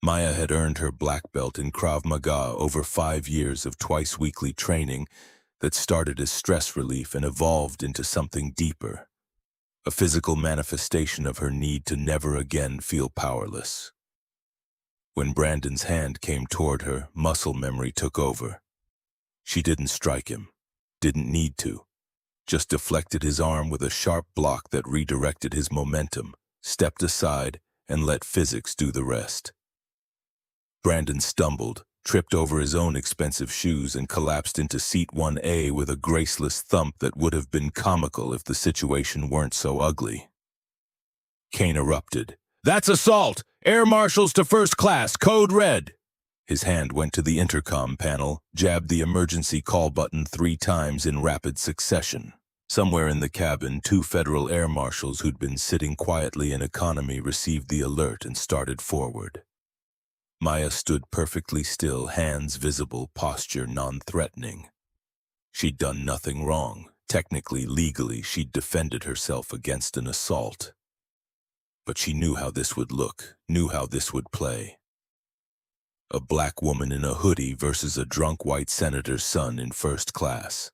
Maya had earned her black belt in Krav Maga over 5 years of twice-weekly training that started as stress relief and evolved into something deeper, a physical manifestation of her need to never again feel powerless. When Brandon's hand came toward her, muscle memory took over. She didn't strike him, didn't need to, just deflected his arm with a sharp block that redirected his momentum, stepped aside, and let physics do the rest. Brandon stumbled, tripped over his own expensive shoes, and collapsed into seat 1A with a graceless thump that would have been comical if the situation weren't so ugly. Kane erupted. "That's assault! Air marshals to first class, code red!" His hand went to the intercom panel, jabbed the emergency call button 3 times in rapid succession. Somewhere in the cabin, 2 federal air marshals who'd been sitting quietly in economy received the alert and started forward. Maya stood perfectly still, hands visible, posture non-threatening. She'd done nothing wrong. Technically, legally, she'd defended herself against an assault. But she knew how this would look, knew how this would play. A black woman in a hoodie versus a drunk white senator's son in first class.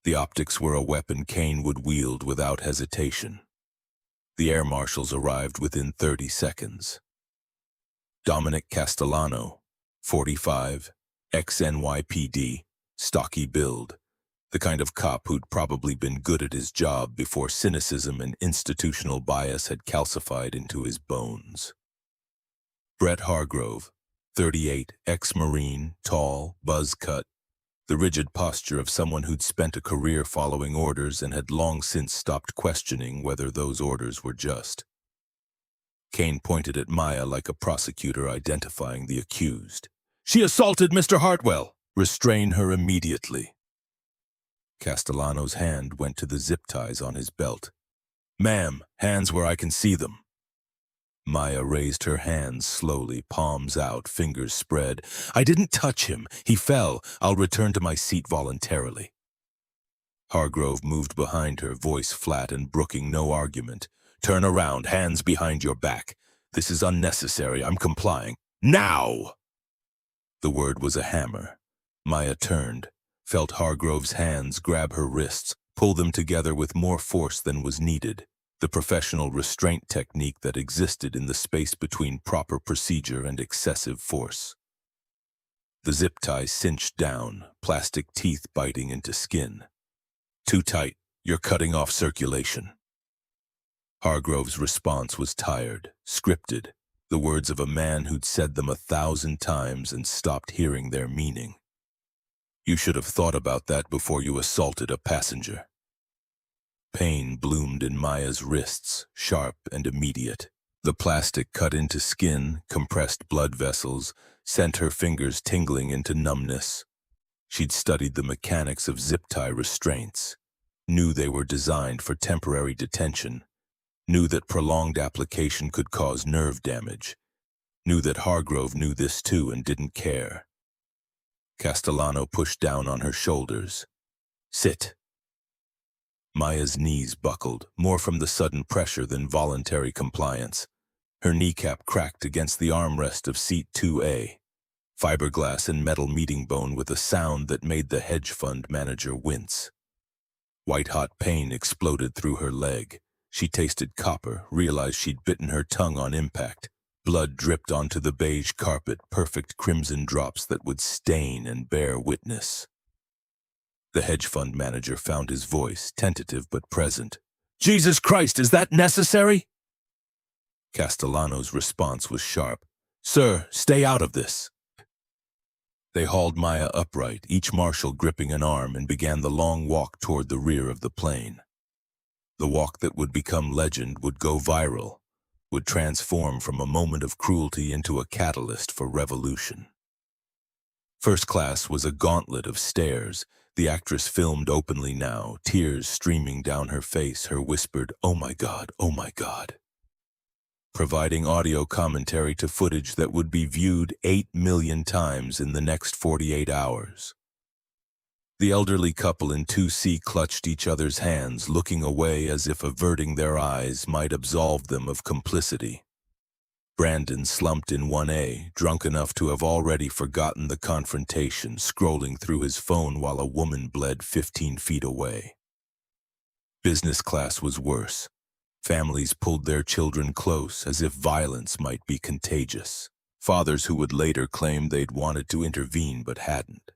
The optics were a weapon Kane would wield without hesitation. The air marshals arrived within 30 seconds. Dominic Castellano, 45, ex-NYPD, stocky build, The kind of cop who'd probably been good at his job before cynicism and institutional bias had calcified into his bones. Brett Hargrove, 38, ex-Marine, tall, buzz-cut, the rigid posture of someone who'd spent a career following orders and had long since stopped questioning whether those orders were just. Kane pointed at Maya like a prosecutor identifying the accused. "She assaulted Mr. Hartwell! Restrain her immediately." Castellano's hand went to the zip ties on his belt. "Ma'am, hands where I can see them." Maya raised her hands slowly, palms out, fingers spread. "I didn't touch him. He fell. I'll return to my seat voluntarily." Hargrove moved behind her, voice flat and brooking no argument. "Turn around, hands behind your back. This is unnecessary. I'm complying. Now!" The word was a hammer. Maya turned, felt Hargrove's hands grab her wrists, pull them together with more force than was needed, the professional restraint technique that existed in the space between proper procedure and excessive force. The zip tie cinched down, plastic teeth biting into skin. "Too tight. You're cutting off circulation." Hargrove's response was tired, scripted, the words of a man who'd said them 1,000 times and stopped hearing their meaning. "You should have thought about that before you assaulted a passenger." Pain bloomed in Maya's wrists, sharp and immediate. The plastic cut into skin, compressed blood vessels, sent her fingers tingling into numbness. She'd studied the mechanics of zip-tie restraints, knew they were designed for temporary detention, knew that prolonged application could cause nerve damage, knew that Hargrove knew this too and didn't care. Castellano pushed down on her shoulders. "Sit." Maya's knees buckled, more from the sudden pressure than voluntary compliance. Her kneecap cracked against the armrest of seat 2A, fiberglass and metal meeting bone with a sound that made the hedge fund manager wince. White-hot pain exploded through her leg. She tasted copper, realized she'd bitten her tongue on impact. Blood dripped onto the beige carpet, perfect crimson drops that would stain and bear witness. The hedge fund manager found his voice, tentative but present. "Jesus Christ, is that necessary?" Castellano's response was sharp. "Sir, stay out of this." They hauled Maya upright, each marshal gripping an arm, and began the long walk toward the rear of the plane. The walk that would become legend, would go viral, would transform from a moment of cruelty into a catalyst for revolution. First class was a gauntlet of stairs. The actress filmed openly now, tears streaming down her face, her whispered, "Oh my God, oh my God," providing audio commentary to footage that would be viewed 8 million times in the next 48 hours. The elderly couple in 2C clutched each other's hands, looking away as if averting their eyes might absolve them of complicity. Brandon slumped in 1A, drunk enough to have already forgotten the confrontation, scrolling through his phone while a woman bled 15 feet away. Business class was worse. Families pulled their children close, as if violence might be contagious. Fathers who would later claim they'd wanted to intervene but hadn't.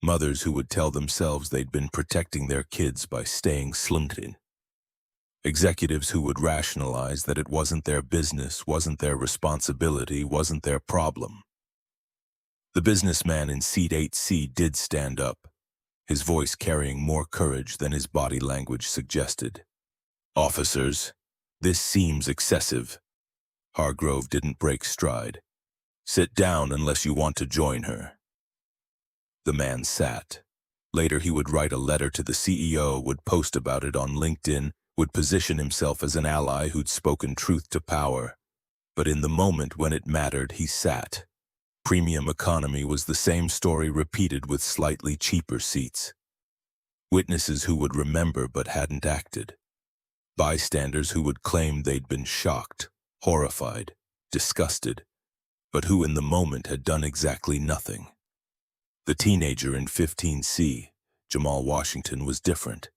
Mothers who would tell themselves they'd been protecting their kids by staying slinted. Executives who would rationalize that it wasn't their business, wasn't their responsibility, wasn't their problem. The businessman in seat 8C did stand up, his voice carrying more courage than his body language suggested. "Officers, this seems excessive." Hargrove didn't break stride. "Sit down unless you want to join her." The man sat. Later he would write a letter to the CEO, would post about it on LinkedIn, would position himself as an ally who'd spoken truth to power. But in the moment when it mattered, he sat. Premium economy was the same story repeated with slightly cheaper seats. Witnesses who would remember but hadn't acted. Bystanders who would claim they'd been shocked, horrified, disgusted, but who in the moment had done exactly nothing. The teenager in 15C, Jamal Washington, was different.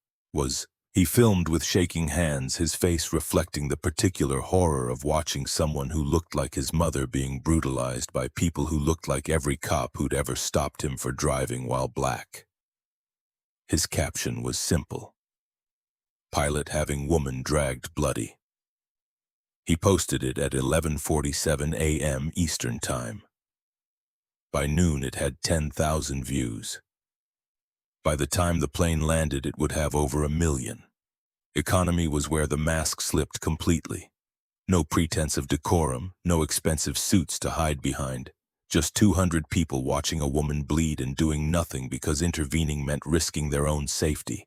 He filmed with shaking hands, his face reflecting the particular horror of watching someone who looked like his mother being brutalized by people who looked like every cop who'd ever stopped him for driving while black. His caption was simple: pilot having woman dragged bloody. He posted it at 11:47 a.m. Eastern Time. By noon, it had 10,000 views. By the time the plane landed, it would have over 1 million. Economy was where the mask slipped completely. No pretense of decorum, no expensive suits to hide behind. Just 200 people watching a woman bleed and doing nothing because intervening meant risking their own safety.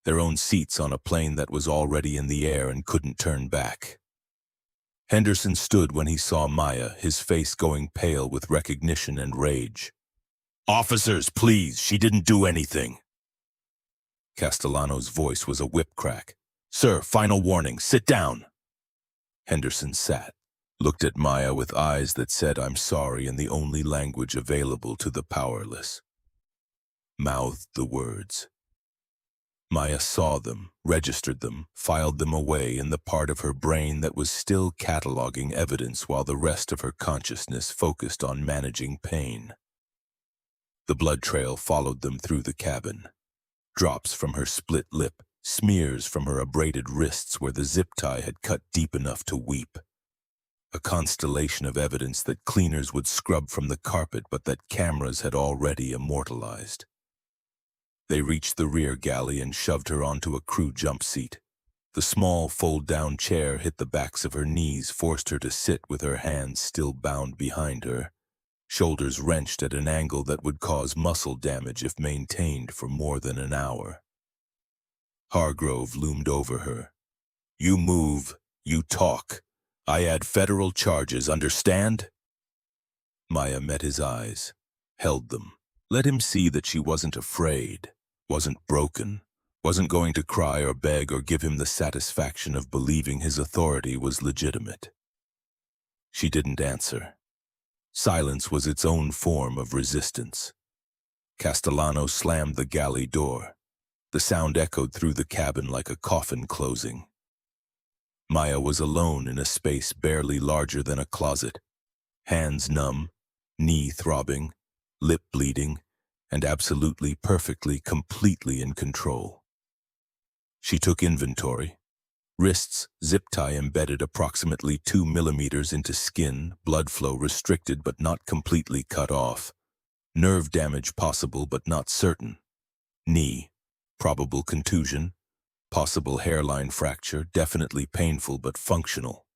Their own seats on a plane that was already in the air and couldn't turn back. Henderson stood when he saw Maya, his face going pale with recognition and rage. "Officers, please, she didn't do anything." Castellano's voice was a whip crack. "Sir, final warning, sit down." Henderson sat, looked at Maya with eyes that said, "I'm sorry," in the only language available to the powerless. Mouthed the words. Maya saw them, registered them, filed them away in the part of her brain that was still cataloging evidence while the rest of her consciousness focused on managing pain. The blood trail followed them through the cabin. Drops from her split lip, smears from her abraded wrists where the zip tie had cut deep enough to weep. A constellation of evidence that cleaners would scrub from the carpet but that cameras had already immortalized. They reached the rear galley and shoved her onto a crew jump seat. The small fold-down chair hit the backs of her knees, forced her to sit with her hands still bound behind her, shoulders wrenched at an angle that would cause muscle damage if maintained for more than an hour. Hargrove loomed over her. "You move, you talk. I add federal charges, understand?" Maya met his eyes, held them, let him see that she wasn't afraid, wasn't broken, wasn't going to cry or beg or give him the satisfaction of believing his authority was legitimate. She didn't answer. Silence was its own form of resistance. Castellano slammed the galley door. The sound echoed through the cabin like a coffin closing. Maya was alone in a space barely larger than a closet, hands numb, knee throbbing, lip bleeding, and absolutely, perfectly, completely in control. She took inventory. Wrists, zip tie embedded approximately 2 millimeters into skin, blood flow restricted but not completely cut off. Nerve damage possible but not certain. Knee, probable contusion. Possible hairline fracture, definitely painful but functional.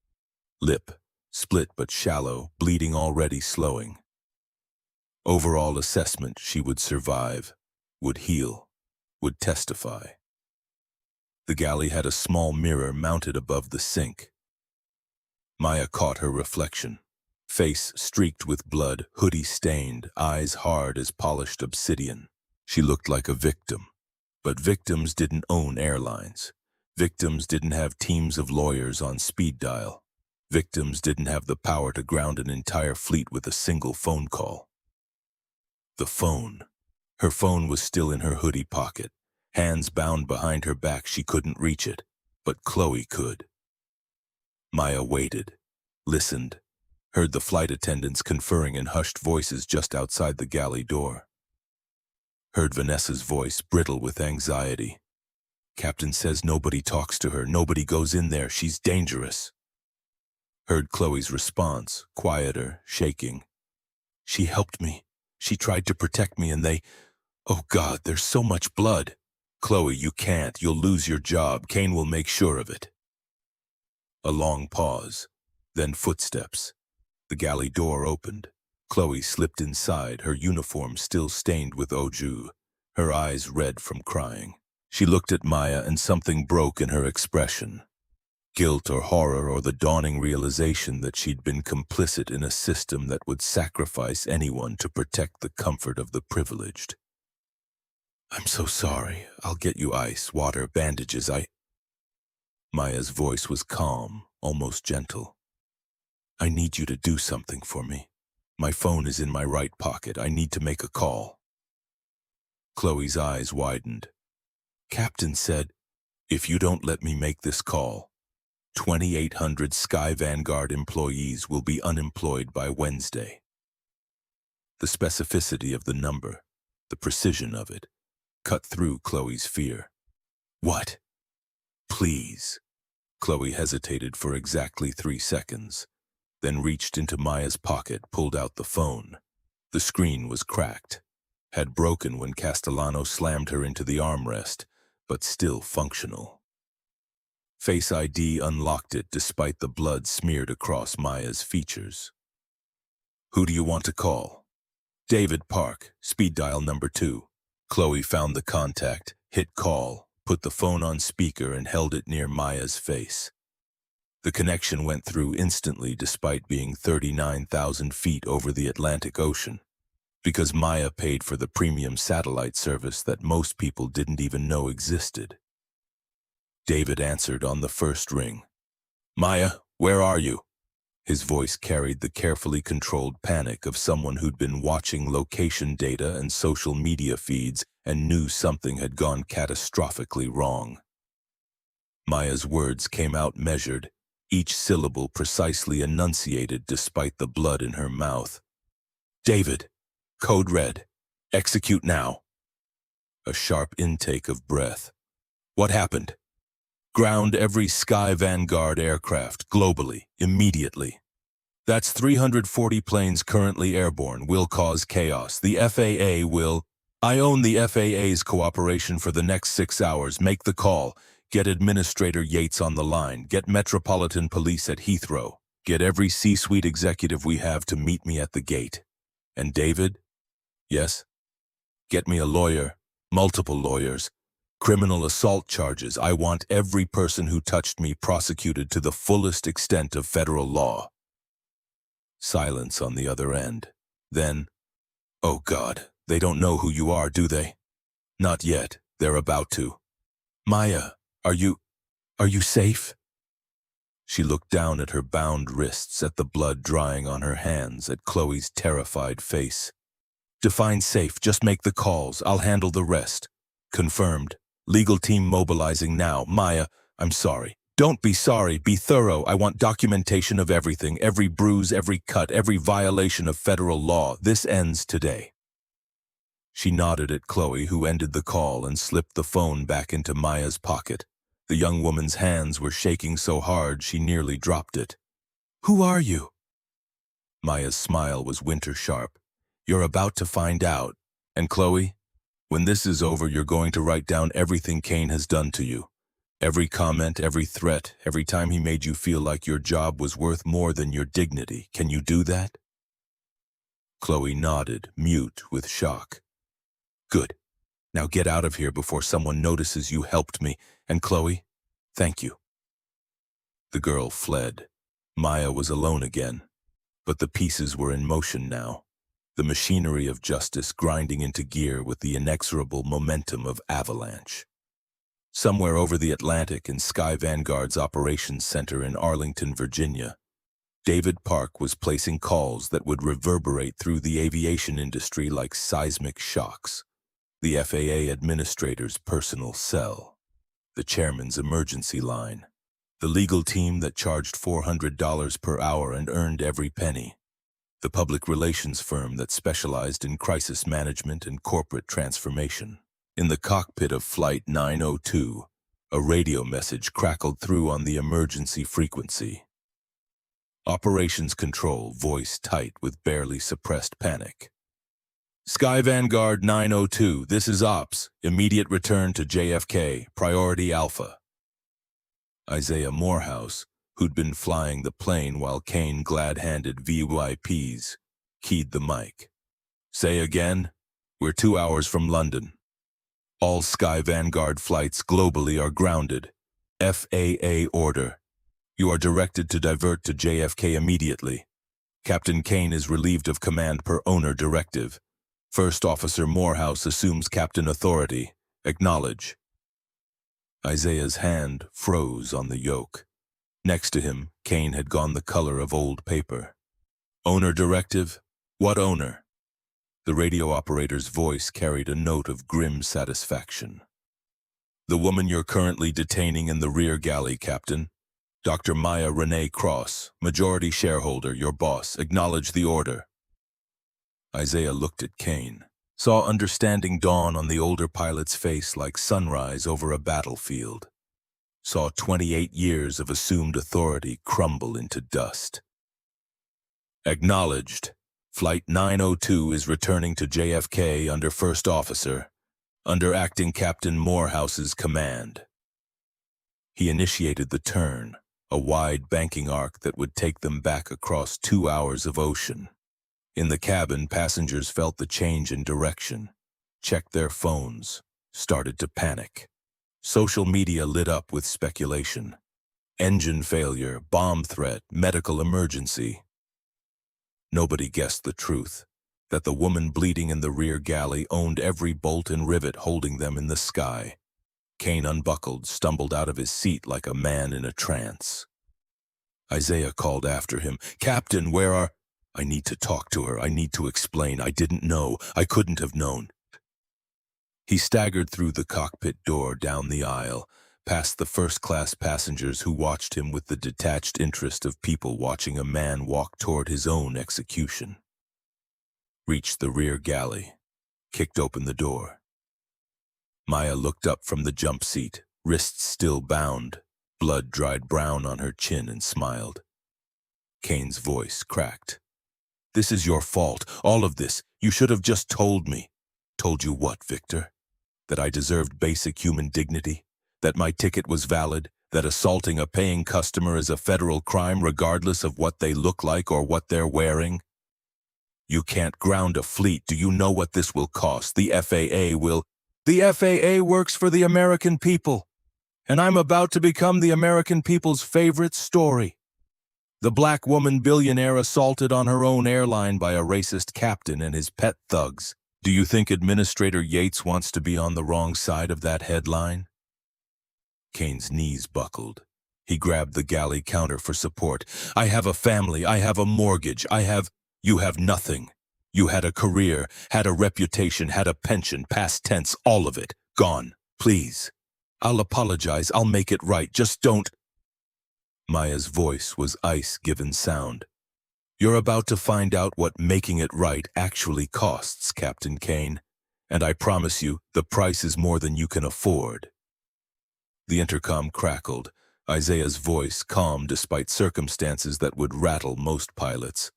Lip, split but shallow, bleeding already slowing. Overall assessment: she would survive, would heal, would testify. The galley had a small mirror mounted above the sink. Maya caught her reflection. Face streaked with blood, hoodie stained, eyes hard as polished obsidian. She looked like a victim. But victims didn't own airlines. Victims didn't have teams of lawyers on speed dial. Victims didn't have the power to ground an entire fleet with a single phone call. The phone. Her phone was still in her hoodie pocket. Hands bound behind her back, she couldn't reach it. But Chloe could. Maya waited, listened, heard the flight attendants conferring in hushed voices just outside the galley door. Heard Vanessa's voice, brittle with anxiety. "Captain says nobody talks to her, nobody goes in there, she's dangerous." Heard Chloe's response, quieter, shaking. "She helped me. She tried to protect me and they... Oh God, there's so much blood." "Chloe, you can't. You'll lose your job. Kane will make sure of it." A long pause, then footsteps. The galley door opened. Chloe slipped inside, her uniform still stained with eau jus, her eyes red from crying. She looked at Maya and something broke in her expression. Guilt or horror or the dawning realization that she'd been complicit in a system that would sacrifice anyone to protect the comfort of the privileged. "I'm so sorry. I'll get you ice, water, bandages, Maya's voice was calm, almost gentle. "I need you to do something for me. My phone is in my right pocket. I need to make a call." Chloe's eyes widened. "Captain said, if you don't let me make this call, 2,800 Sky Vanguard employees will be unemployed by Wednesday." The specificity of the number, the precision of it, cut through Chloe's fear. What? Please. Chloe hesitated for exactly 3 seconds, then reached into Maya's pocket, pulled out the phone. The screen was cracked, had broken when Castellano slammed her into the armrest, but still functional. Face ID unlocked it despite the blood smeared across Maya's features. Who do you want to call? David Park, speed dial number 2. Chloe found the contact, hit call, put the phone on speaker and held it near Maya's face. The connection went through instantly despite being 39,000 feet over the Atlantic Ocean, because Maya paid for the premium satellite service that most people didn't even know existed. David answered on the first ring. Maya, where are you? His voice carried the carefully controlled panic of someone who'd been watching location data and social media feeds and knew something had gone catastrophically wrong. Maya's words came out measured, each syllable precisely enunciated despite the blood in her mouth. David, code red, execute now. A sharp intake of breath. What happened? Ground every Sky Vanguard aircraft, globally, immediately. That's 340 planes currently airborne, will cause chaos. The FAA will... I own the FAA's cooperation for the next 6 hours. Make the call. Get Administrator Yates on the line. Get Metropolitan Police at Heathrow. Get every C-suite executive we have to meet me at the gate. And David? Yes? Get me a lawyer, multiple lawyers. Criminal assault charges. I want every person who touched me prosecuted to the fullest extent of federal law. Silence on the other end. Then, oh God, they don't know who you are, do they? Not yet. They're about to. Maya, are you safe? She looked down at her bound wrists, at the blood drying on her hands, at Chloe's terrified face. Define safe. Just make the calls. I'll handle the rest. Confirmed. Legal team mobilizing now. Maya, I'm sorry. Don't be sorry. Be thorough. I want documentation of everything, every bruise, every cut, every violation of federal law. This ends today. She nodded at Chloe, who ended the call and slipped the phone back into Maya's pocket. The young woman's hands were shaking so hard she nearly dropped it. Who are you? Maya's smile was winter sharp. You're about to find out. And Chloe, when this is over, you're going to write down everything Kane has done to you. Every comment, every threat, every time he made you feel like your job was worth more than your dignity. Can you do that? Chloe nodded, mute with shock. Good. Now get out of here before someone notices you helped me. And Chloe, thank you. The girl fled. Maya was alone again. But the pieces were in motion now. The machinery of justice grinding into gear with the inexorable momentum of avalanche. Somewhere over the Atlantic in Sky Vanguard's operations center in Arlington, Virginia, David Park was placing calls that would reverberate through the aviation industry like seismic shocks. The FAA administrator's personal cell, the chairman's emergency line, the legal team that charged $400 per hour and earned every penny, the public relations firm that specialized in crisis management and corporate transformation. In the cockpit of Flight 902, a radio message crackled through on the emergency frequency. Operations Control, voice tight with barely suppressed panic. Sky Vanguard 902, this is Ops. Immediate return to JFK, Priority Alpha. Isaiah Morehouse, who'd been flying the plane while Kane glad-handed VYPs, keyed the mic. Say again, we're 2 hours from London. All Sky Vanguard flights globally are grounded. FAA order. You are directed to divert to JFK immediately. Captain Kane is relieved of command per owner directive. First Officer Morehouse assumes captain authority. Acknowledge. Isaiah's hand froze on the yoke. Next to him, Kane had gone the color of old paper. Owner directive? What owner? The radio operator's voice carried a note of grim satisfaction. The woman you're currently detaining in the rear galley, Captain. Dr. Maya Renee Cross, majority shareholder, your boss. Acknowledge the order. Isaiah looked at Kane, saw understanding dawn on the older pilot's face like sunrise over a battlefield, saw 28 years of assumed authority crumble into dust. Acknowledged. Flight 902 is returning to JFK under First Officer, under Acting Captain Morehouse's command. He initiated the turn, a wide banking arc that would take them back across 2 hours of ocean. In the cabin, passengers felt the change in direction, checked their phones, started to panic. Social media lit up with speculation. Engine failure, bomb threat, medical emergency. Nobody guessed the truth, that the woman bleeding in the rear galley owned every bolt and rivet holding them in the sky. Kane unbuckled, stumbled out of his seat like a man in a trance. Isaiah called after him, "Captain, where are—" "I need to talk to her. I need to explain. I didn't know. I couldn't have known." He staggered through the cockpit door down the aisle, past the first-class passengers who watched him with the detached interest of people watching a man walk toward his own execution. Reached the rear galley, kicked open the door. Maya looked up from the jump seat, wrists still bound, blood dried brown on her chin, and smiled. Kane's voice cracked. "This is your fault, all of this. You should have just told me." "Told you what, Victor? That I deserved basic human dignity? That my ticket was valid? That assaulting a paying customer is a federal crime regardless of what they look like or what they're wearing? You can't ground a fleet. Do you know what this will cost? The FAA will—" "The FAA works for the American people, and I'm about to become the American people's favorite story. The black woman billionaire assaulted on her own airline by a racist captain and his pet thugs. Do you think Administrator Yates wants to be on the wrong side of that headline?" Kane's knees buckled. He grabbed the galley counter for support. "I have a family. I have a mortgage. You have nothing. You had a career, had a reputation, had a pension, past tense, all of it. Gone. Please. I'll apologize. I'll make it right. Just don't—" Maya's voice was ice-given sound. "You're about to find out what making it right actually costs, Captain Kane. And I promise you, the price is more than you can afford." The intercom crackled, Isaiah's voice calm despite circumstances that would rattle most pilots.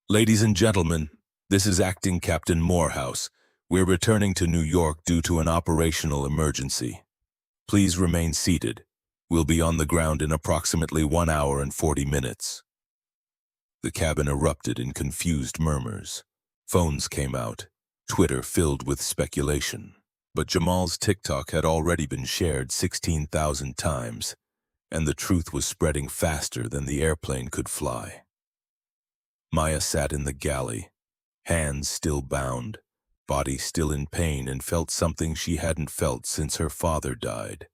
"Ladies and gentlemen, this is Acting Captain Morehouse. We're returning to New York due to an operational emergency. Please remain seated. We'll be on the ground in approximately 1 hour and 40 minutes. The cabin erupted in confused murmurs. Phones came out, Twitter filled with speculation. But Jamal's TikTok had already been shared 16,000 times, and the truth was spreading faster than the airplane could fly. Maya sat in the galley, hands still bound, body still in pain, and felt something she hadn't felt since her father died.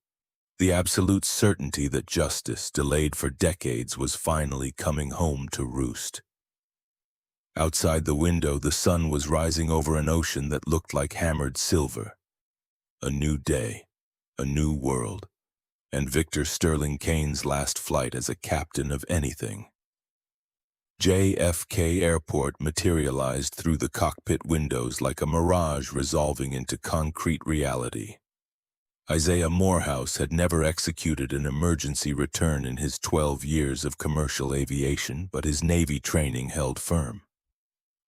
The absolute certainty that justice, delayed for decades, was finally coming home to roost. Outside the window, the sun was rising over an ocean that looked like hammered silver. A new day, a new world, and Victor Sterling Kane's last flight as a captain of anything. JFK Airport materialized through the cockpit windows like a mirage resolving into concrete reality. Isaiah Morehouse had never executed an emergency return in his 12 years of commercial aviation, but his Navy training held firm.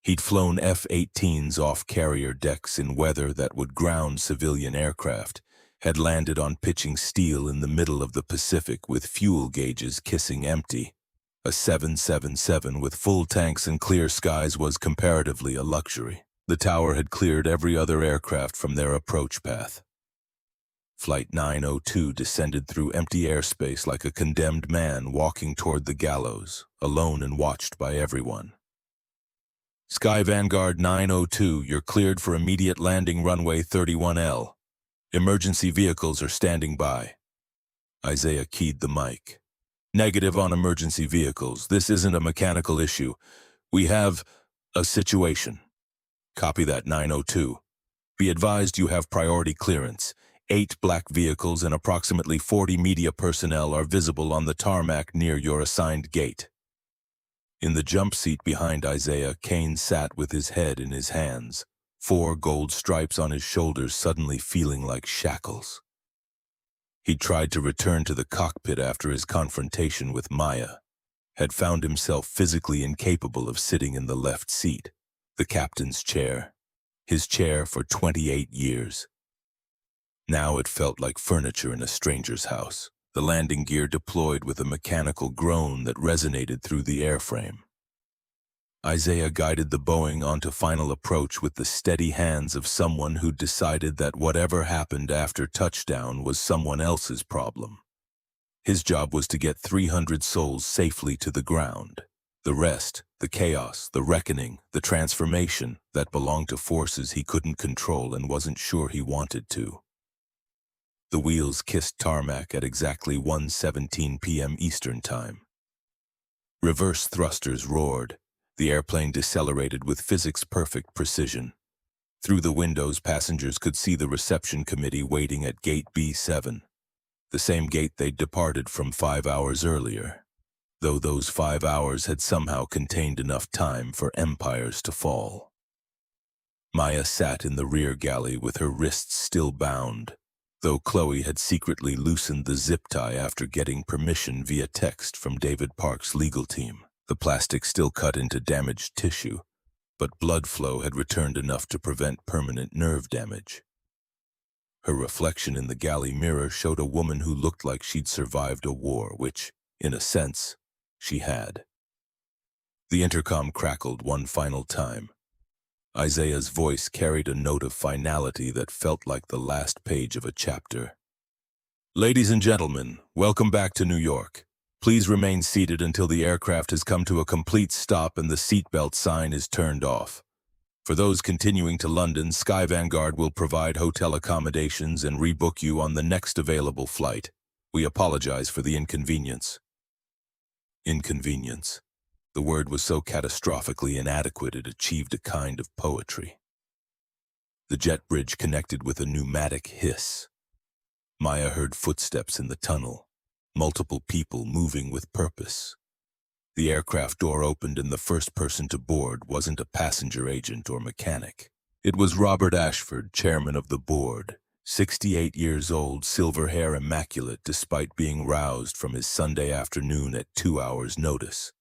He'd flown F-18s off carrier decks in weather that would ground civilian aircraft, had landed on pitching steel in the middle of the Pacific with fuel gauges kissing empty. A 777 with full tanks and clear skies was comparatively a luxury. The tower had cleared every other aircraft from their approach path. Flight 902 descended through empty airspace like a condemned man walking toward the gallows, alone and watched by everyone. "Sky Vanguard 902, you're cleared for immediate landing runway 31L. Emergency vehicles are standing by." Isaiah keyed the mic. "Negative on emergency vehicles. This isn't a mechanical issue. We have a situation." "Copy that, 902. Be advised you have priority clearance. 8 black vehicles and approximately 40 media personnel are visible on the tarmac near your assigned gate." In the jump seat behind Isaiah, Kane sat with his head in his hands, 4 gold stripes on his shoulders suddenly feeling like shackles. He tried to return to the cockpit after his confrontation with Maya, had found himself physically incapable of sitting in the left seat, the captain's chair, his chair for 28 years. Now it felt like furniture in a stranger's house, the landing gear deployed with a mechanical groan that resonated through the airframe. Isaiah guided the Boeing onto final approach with the steady hands of someone who'd decided that whatever happened after touchdown was someone else's problem. His job was to get 300 souls safely to the ground. The rest, the chaos, the reckoning, the transformation, that belonged to forces he couldn't control and wasn't sure he wanted to. The wheels kissed tarmac at exactly 1:17 p.m. Eastern Time. Reverse thrusters roared. The airplane decelerated with physics-perfect precision. Through the windows, passengers could see the reception committee waiting at gate B7, the same gate they'd departed from 5 hours earlier, though those 5 hours had somehow contained enough time for empires to fall. Maya sat in the rear galley with her wrists still bound, though Chloe had secretly loosened the zip tie after getting permission via text from David Park's legal team. The plastic still cut into damaged tissue, but blood flow had returned enough to prevent permanent nerve damage. Her reflection in the galley mirror showed a woman who looked like she'd survived a war, which, in a sense, she had. The intercom crackled one final time. Isaiah's voice carried a note of finality that felt like the last page of a chapter. "Ladies and gentlemen, welcome back to New York. Please remain seated until the aircraft has come to a complete stop and the seatbelt sign is turned off. For those continuing to London, Sky Vanguard will provide hotel accommodations and rebook you on the next available flight. We apologize for the inconvenience." Inconvenience. The word was so catastrophically inadequate it achieved a kind of poetry. The jet bridge connected with a pneumatic hiss. Maya heard footsteps in the tunnel. Multiple people moving with purpose. The aircraft door opened and the first person to board wasn't a passenger agent or mechanic. It was Robert Ashford, chairman of the board, 68 years old, silver hair immaculate despite being roused from his Sunday afternoon at 2 hours' notice.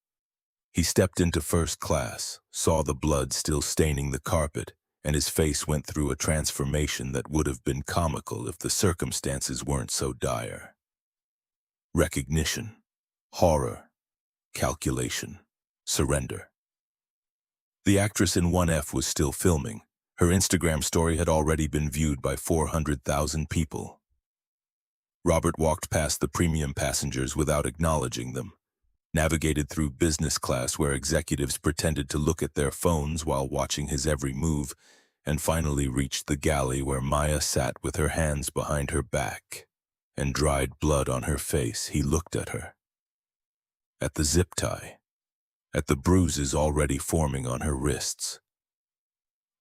He stepped into first class, saw the blood still staining the carpet, and his face went through a transformation that would have been comical if the circumstances weren't so dire. Recognition, horror, calculation, surrender. The actress in 1F was still filming. Her Instagram story had already been viewed by 400,000 people. Robert walked past the premium passengers without acknowledging them, navigated through business class where executives pretended to look at their phones while watching his every move, and finally reached the galley where Maya sat with her hands behind her back and dried blood on her face. He looked at her, at the zip tie, at the bruises already forming on her wrists,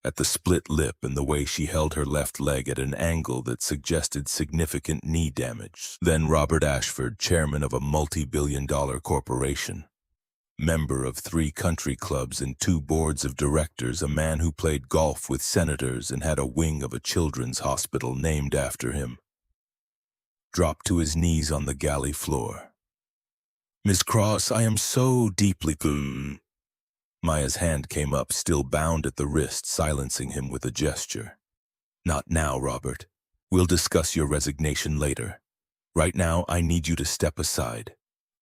at the split lip and the way she held her left leg at an angle that suggested significant knee damage. Then Robert Ashford, chairman of a multi-billion-dollar corporation, member of 3 country clubs and 2 boards of directors, a man who played golf with senators and had a wing of a children's hospital named after him, dropped to his knees on the galley floor. "Miss Cross, I am so deeply..." Maya's hand came up, still bound at the wrist, silencing him with a gesture. "Not now, Robert. We'll discuss your resignation later. Right now, I need you to step aside."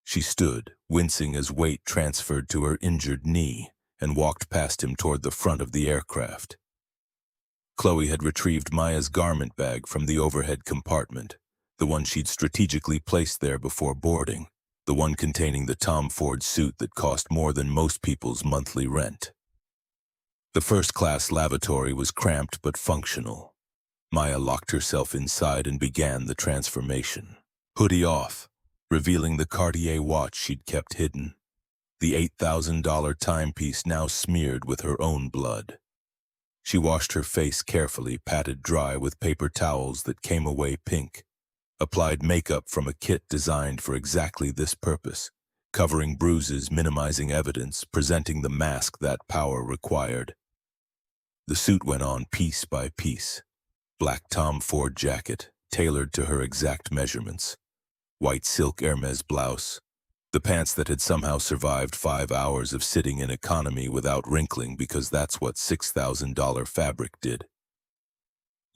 She stood, wincing as weight transferred to her injured knee, and walked past him toward the front of the aircraft. Chloe had retrieved Maya's garment bag from the overhead compartment, the one she'd strategically placed there before boarding, the one containing the Tom Ford suit that cost more than most people's monthly rent. The first-class lavatory was cramped but functional. Maya locked herself inside and began the transformation. Hoodie off, revealing the Cartier watch she'd kept hidden, the $8,000 timepiece now smeared with her own blood. She washed her face carefully, patted dry with paper towels that came away pink, applied makeup from a kit designed for exactly this purpose, covering bruises, minimizing evidence, presenting the mask that power required. The suit went on piece by piece. Black Tom Ford jacket, tailored to her exact measurements. White silk Hermes blouse. The pants that had somehow survived 5 hours of sitting in economy without wrinkling because that's what $6,000 fabric did.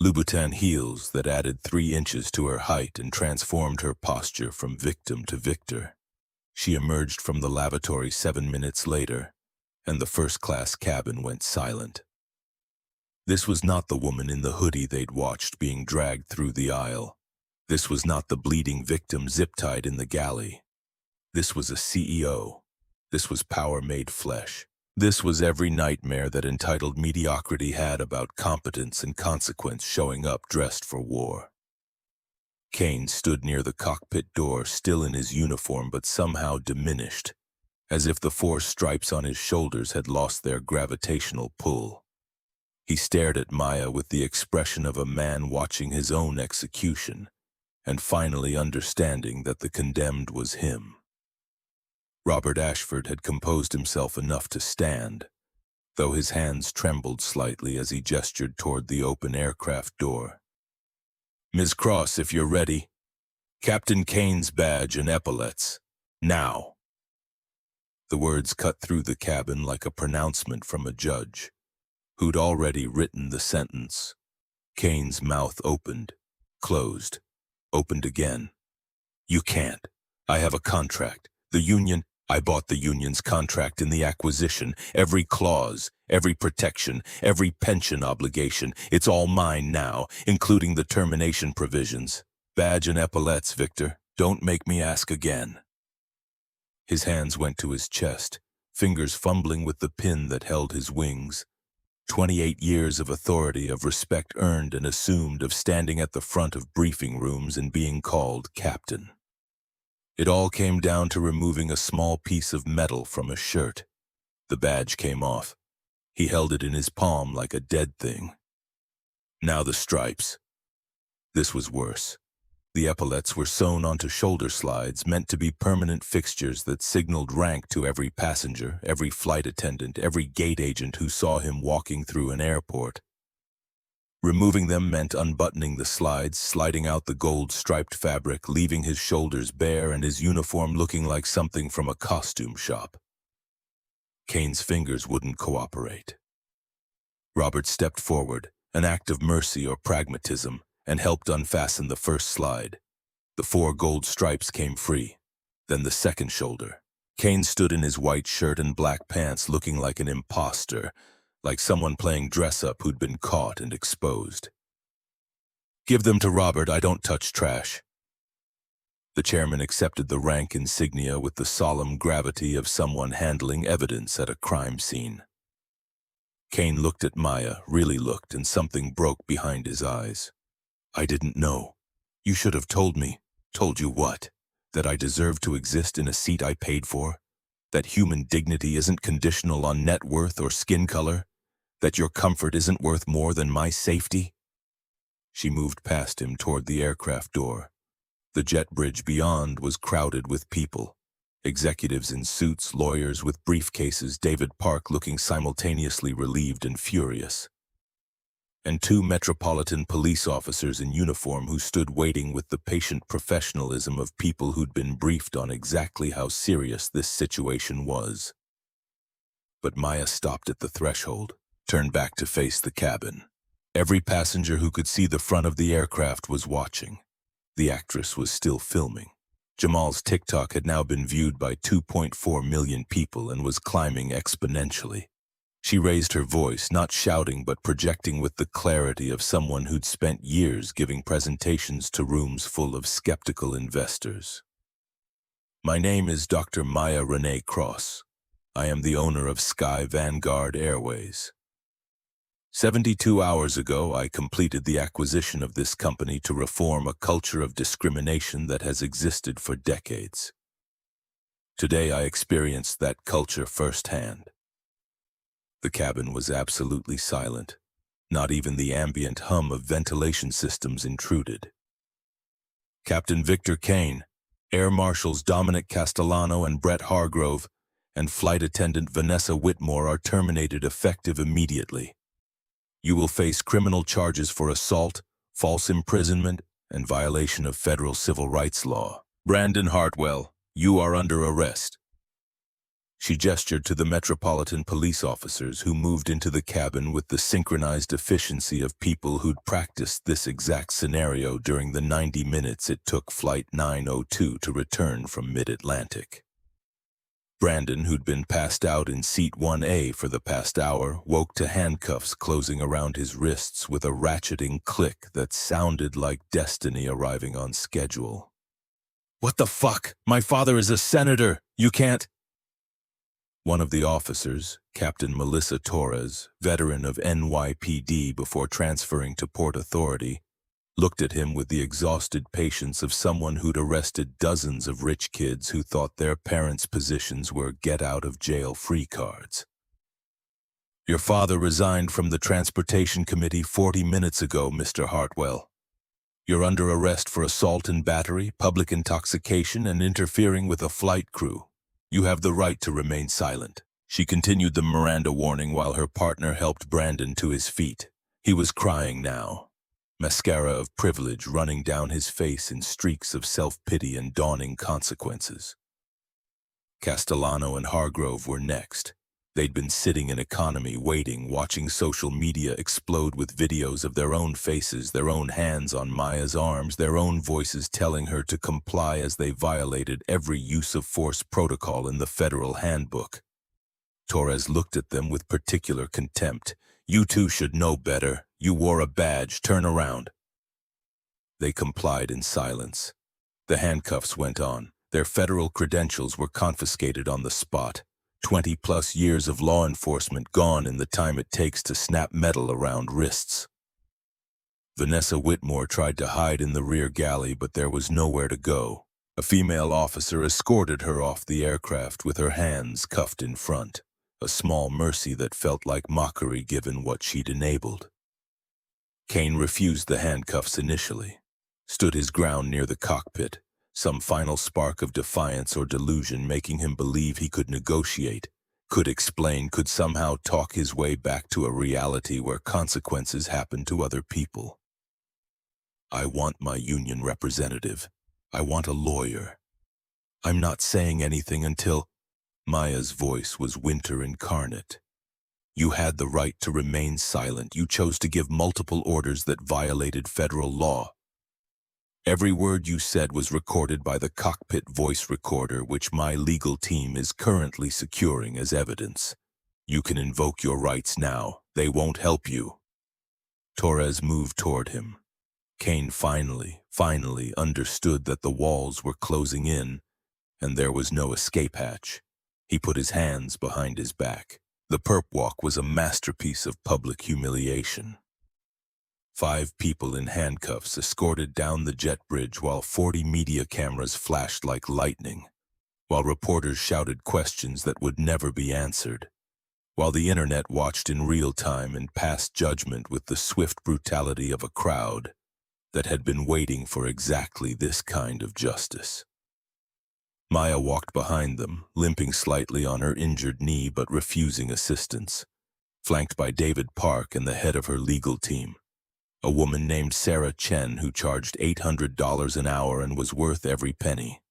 Louboutin heels that added 3 inches to her height and transformed her posture from victim to victor. She emerged from the lavatory 7 minutes later, and the first-class cabin went silent. This was not the woman in the hoodie they'd watched being dragged through the aisle. This was not the bleeding victim zip-tied in the galley. This was a CEO. This was power made flesh. This was every nightmare that entitled mediocrity had about competence and consequence showing up dressed for war. Kane stood near the cockpit door, still in his uniform but somehow diminished, as if the 4 stripes on his shoulders had lost their gravitational pull. He stared at Maya with the expression of a man watching his own execution, and finally understanding that the condemned was him. Robert Ashford had composed himself enough to stand, though his hands trembled slightly as he gestured toward the open aircraft door. "Ms. Cross, if you're ready. Captain Kane's badge and epaulets. Now." The words cut through the cabin like a pronouncement from a judge, who'd already written the sentence. Kane's mouth opened, closed, opened again. "You can't. I have a contract. The union, I bought the union's contract in the acquisition. Every clause, every protection, every pension obligation. It's all mine now, including the termination provisions. Badge and epaulets, Victor. Don't make me ask again." His hands went to his chest, fingers fumbling with the pin that held his wings. 28 years of authority, of respect earned and assumed, of standing at the front of briefing rooms and being called captain. It all came down to removing a small piece of metal from a shirt. The badge came off. He held it in his palm like a dead thing. Now the stripes. This was worse. The epaulets were sewn onto shoulder slides, meant to be permanent fixtures that signaled rank to every passenger, every flight attendant, every gate agent who saw him walking through an airport. Removing them meant unbuttoning the slides, sliding out the gold-striped fabric, leaving his shoulders bare and his uniform looking like something from a costume shop. Kane's fingers wouldn't cooperate. Robert stepped forward, an act of mercy or pragmatism, and helped unfasten the first slide. The 4 gold stripes came free, then the second shoulder. Kane stood in his white shirt and black pants looking like an imposter, like someone playing dress-up who'd been caught and exposed. "Give them to Robert, I don't touch trash." The chairman accepted the rank insignia with the solemn gravity of someone handling evidence at a crime scene. Kane looked at Maya, really looked, and something broke behind his eyes. "I didn't know. You should have told me." "Told you what? That I deserve to exist in a seat I paid for? That human dignity isn't conditional on net worth or skin color? That your comfort isn't worth more than my safety?" She moved past him toward the aircraft door. The jet bridge beyond was crowded with people. Executives in suits, lawyers with briefcases, David Park looking simultaneously relieved and furious. And 2 Metropolitan Police officers in uniform who stood waiting with the patient professionalism of people who'd been briefed on exactly how serious this situation was. But Maya stopped at the threshold, turned back to face the cabin. Every passenger who could see the front of the aircraft was watching. The actress was still filming. Jamal's TikTok had now been viewed by 2.4 million people and was climbing exponentially. She raised her voice, not shouting but projecting with the clarity of someone who'd spent years giving presentations to rooms full of skeptical investors. "My name is Dr. Maya Renee Cross. I am the owner of Sky Vanguard Airways. 72 hours ago, I completed the acquisition of this company to reform a culture of discrimination that has existed for decades. Today, I experienced that culture firsthand." The cabin was absolutely silent. Not even the ambient hum of ventilation systems intruded. "Captain Victor Kane, Air Marshals Dominic Castellano and Brett Hargrove, and Flight Attendant Vanessa Whitmore are terminated effective immediately." You will face criminal charges for assault, false imprisonment, and violation of federal civil rights law. Brandon Hartwell, you are under arrest." She gestured to the Metropolitan Police officers who moved into the cabin with the synchronized efficiency of people who'd practiced this exact scenario during the 90 minutes it took Flight 902 to return from mid-Atlantic. Brandon, who'd been passed out in Seat 1A for the past hour, woke to handcuffs closing around his wrists with a ratcheting click that sounded like destiny arriving on schedule. "What the fuck? My father is a senator! You can't—" One of the officers, Captain Melissa Torres, veteran of NYPD before transferring to Port Authority, looked at him with the exhausted patience of someone who'd arrested dozens of rich kids who thought their parents' positions were get-out-of-jail-free cards. "Your father resigned from the Transportation Committee 40 minutes ago, Mr. Hartwell. You're under arrest for assault and battery, public intoxication, and interfering with a flight crew. You have the right to remain silent." She continued the Miranda warning while her partner helped Brandon to his feet. He was crying now, mascara of privilege running down his face in streaks of self-pity and dawning consequences. Castellano and Hargrove were next. They'd been sitting in economy, waiting, watching social media explode with videos of their own faces, their own hands on Maya's arms, their own voices telling her to comply as they violated every use of force protocol in the federal handbook. Torres looked at them with particular contempt. "You two should know better. You wore a badge. Turn around." They complied in silence. The handcuffs went on. Their federal credentials were confiscated on the spot. 20-plus years of law enforcement gone in the time it takes to snap metal around wrists. Vanessa Whitmore tried to hide in the rear galley, but there was nowhere to go. A female officer escorted her off the aircraft with her hands cuffed in front, a small mercy that felt like mockery given what she'd enabled. Kane refused the handcuffs initially, stood his ground near the cockpit, some final spark of defiance or delusion making him believe he could negotiate, could explain, could somehow talk his way back to a reality where consequences happen to other people. "I want my union representative. I want a lawyer. I'm not saying anything until—" Maya's voice was winter incarnate. "You had the right to remain silent. You chose to give multiple orders that violated federal law. Every word you said was recorded by the cockpit voice recorder, which my legal team is currently securing as evidence. You can invoke your rights now. They won't help you." Torres moved toward him. Kane finally understood that the walls were closing in, and there was no escape hatch. He put his hands behind his back. The perp walk was a masterpiece of public humiliation. 5 people in handcuffs escorted down the jet bridge while 40 media cameras flashed like lightning, while reporters shouted questions that would never be answered, while the internet watched in real time and passed judgment with the swift brutality of a crowd that had been waiting for exactly this kind of justice. Maya walked behind them, limping slightly on her injured knee but refusing assistance, flanked by David Park and the head of her legal team, a woman named Sarah Chen who charged $800 an hour and was worth every penny.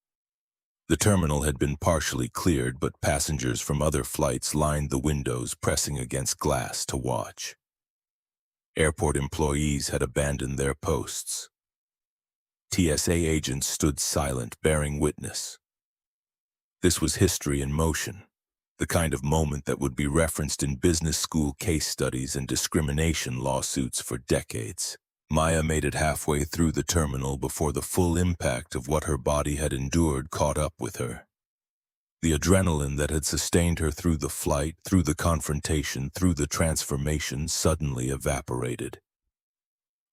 The terminal had been partially cleared, but passengers from other flights lined the windows, pressing against glass to watch. Airport employees had abandoned their posts. TSA agents stood silent, bearing witness. This was history in motion, the kind of moment that would be referenced in business school case studies and discrimination lawsuits for decades. Maya made it halfway through the terminal before the full impact of what her body had endured caught up with her. The adrenaline that had sustained her through the flight, through the confrontation, through the transformation suddenly evaporated.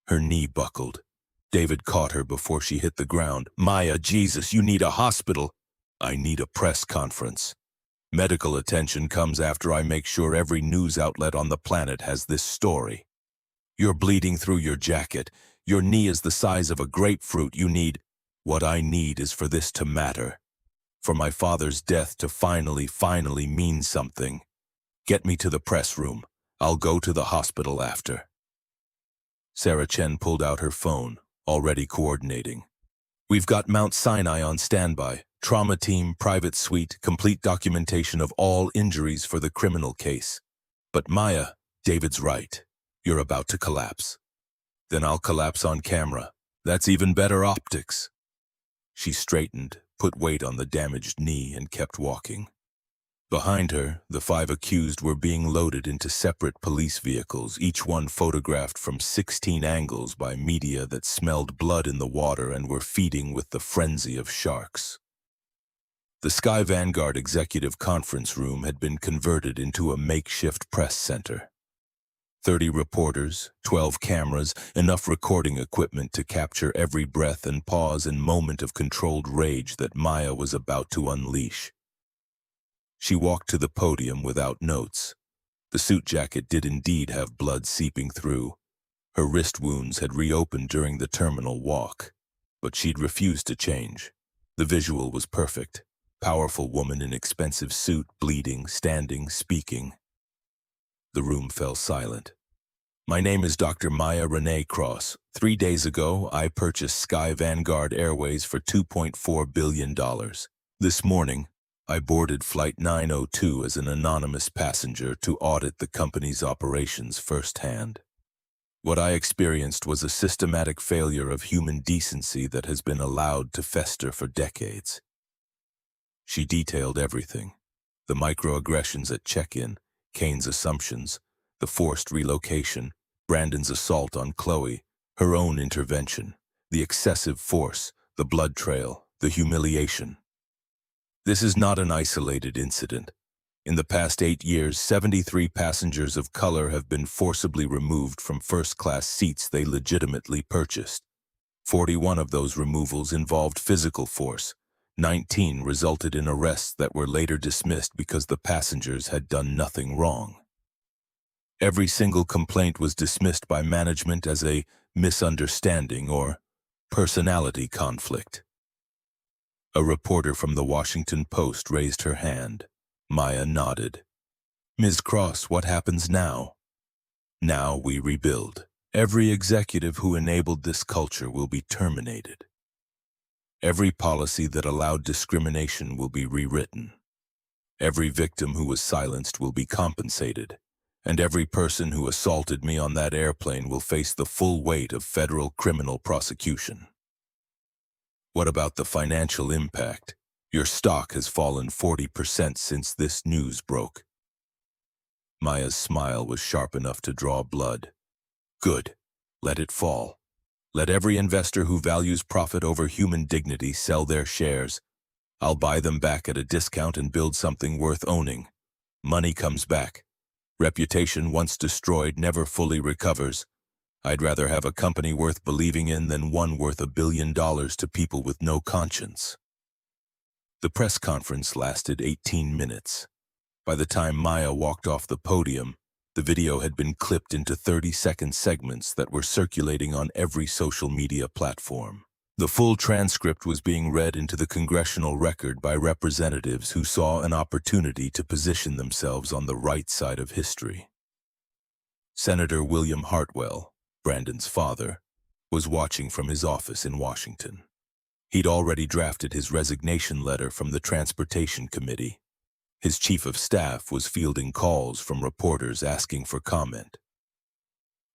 Her knee buckled. David caught her before she hit the ground. "Maya, Jesus, you need a hospital." "I need a press conference. Medical attention comes after I make sure every news outlet on the planet has this story. You're bleeding through your jacket. Your knee is the size of a grapefruit. You need—" "What I need is for this to matter. For my father's death to finally mean something. Get me to the press room. I'll go to the hospital after. Sarah Chen pulled out her phone, already coordinating. We've got Mount Sinai on standby. Trauma team, private suite, complete documentation of all injuries for the criminal case. But Maya, David's right. You're about to collapse. Then I'll collapse on camera. That's even better optics. She straightened, put weight on the damaged knee, and kept walking. Behind her, the 5 accused were being loaded into separate police vehicles, each one photographed from 16 angles by media that smelled blood in the water and were feeding with the frenzy of sharks. The Sky Vanguard executive conference room had been converted into a makeshift press center. 30 reporters, 12 cameras, enough recording equipment to capture every breath and pause and moment of controlled rage that Maya was about to unleash. She walked to the podium without notes. The suit jacket did indeed have blood seeping through. Her wrist wounds had reopened during the terminal walk, but she'd refused to change. The visual was perfect. Powerful woman in expensive suit, bleeding, standing, speaking. The room fell silent. My name is Dr. Maya Renee Cross. 3 days ago, I purchased Sky Vanguard Airways for $2.4 billion. This morning, I boarded Flight 902 as an anonymous passenger to audit the company's operations firsthand. What I experienced was a systematic failure of human decency that has been allowed to fester for decades. She detailed everything: the microaggressions at check-in, Kane's assumptions, the forced relocation, Brandon's assault on Chloe, her own intervention, the excessive force, the blood trail, the humiliation. This is not an isolated incident. In the past 8 years, 73 passengers of color have been forcibly removed from first-class seats they legitimately purchased. 41 of those removals involved physical force. 19 resulted in arrests that were later dismissed because the passengers had done nothing wrong. Every single complaint was dismissed by management as a misunderstanding or personality conflict. A reporter from the Washington Post raised her hand. Maya nodded. Ms. Cross, what happens now? Now we rebuild. Every executive who enabled this culture will be terminated. Every policy that allowed discrimination will be rewritten. Every victim who was silenced will be compensated. And every person who assaulted me on that airplane will face the full weight of federal criminal prosecution. What about the financial impact? Your stock has fallen 40% since this news broke. Maya's smile was sharp enough to draw blood. Good. Let it fall. Let every investor who values profit over human dignity sell their shares. I'll buy them back at a discount and build something worth owning. Money comes back. Reputation once destroyed never fully recovers. I'd rather have a company worth believing in than one worth $1 billion to people with no conscience. The press conference lasted 18 minutes. By the time Maya walked off the podium, the video had been clipped into 30-second segments that were circulating on every social media platform. The full transcript was being read into the congressional record by representatives who saw an opportunity to position themselves on the right side of history. Senator William Hartwell, Brandon's father, was watching from his office in Washington. He'd already drafted his resignation letter from the Transportation Committee. His chief of staff was fielding calls from reporters asking for comment.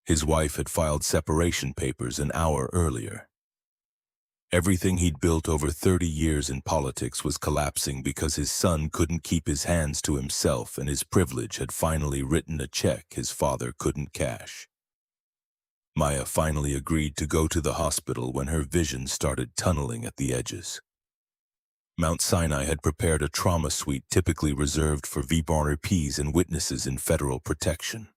His wife had filed separation papers an hour earlier. Everything he'd built over 30 years in politics was collapsing because his son couldn't keep his hands to himself and his privilege had finally written a check his father couldn't cash. Maya finally agreed to go to the hospital when her vision started tunneling at the edges. Mount Sinai had prepared a trauma suite typically reserved for VRPs and witnesses in federal protection.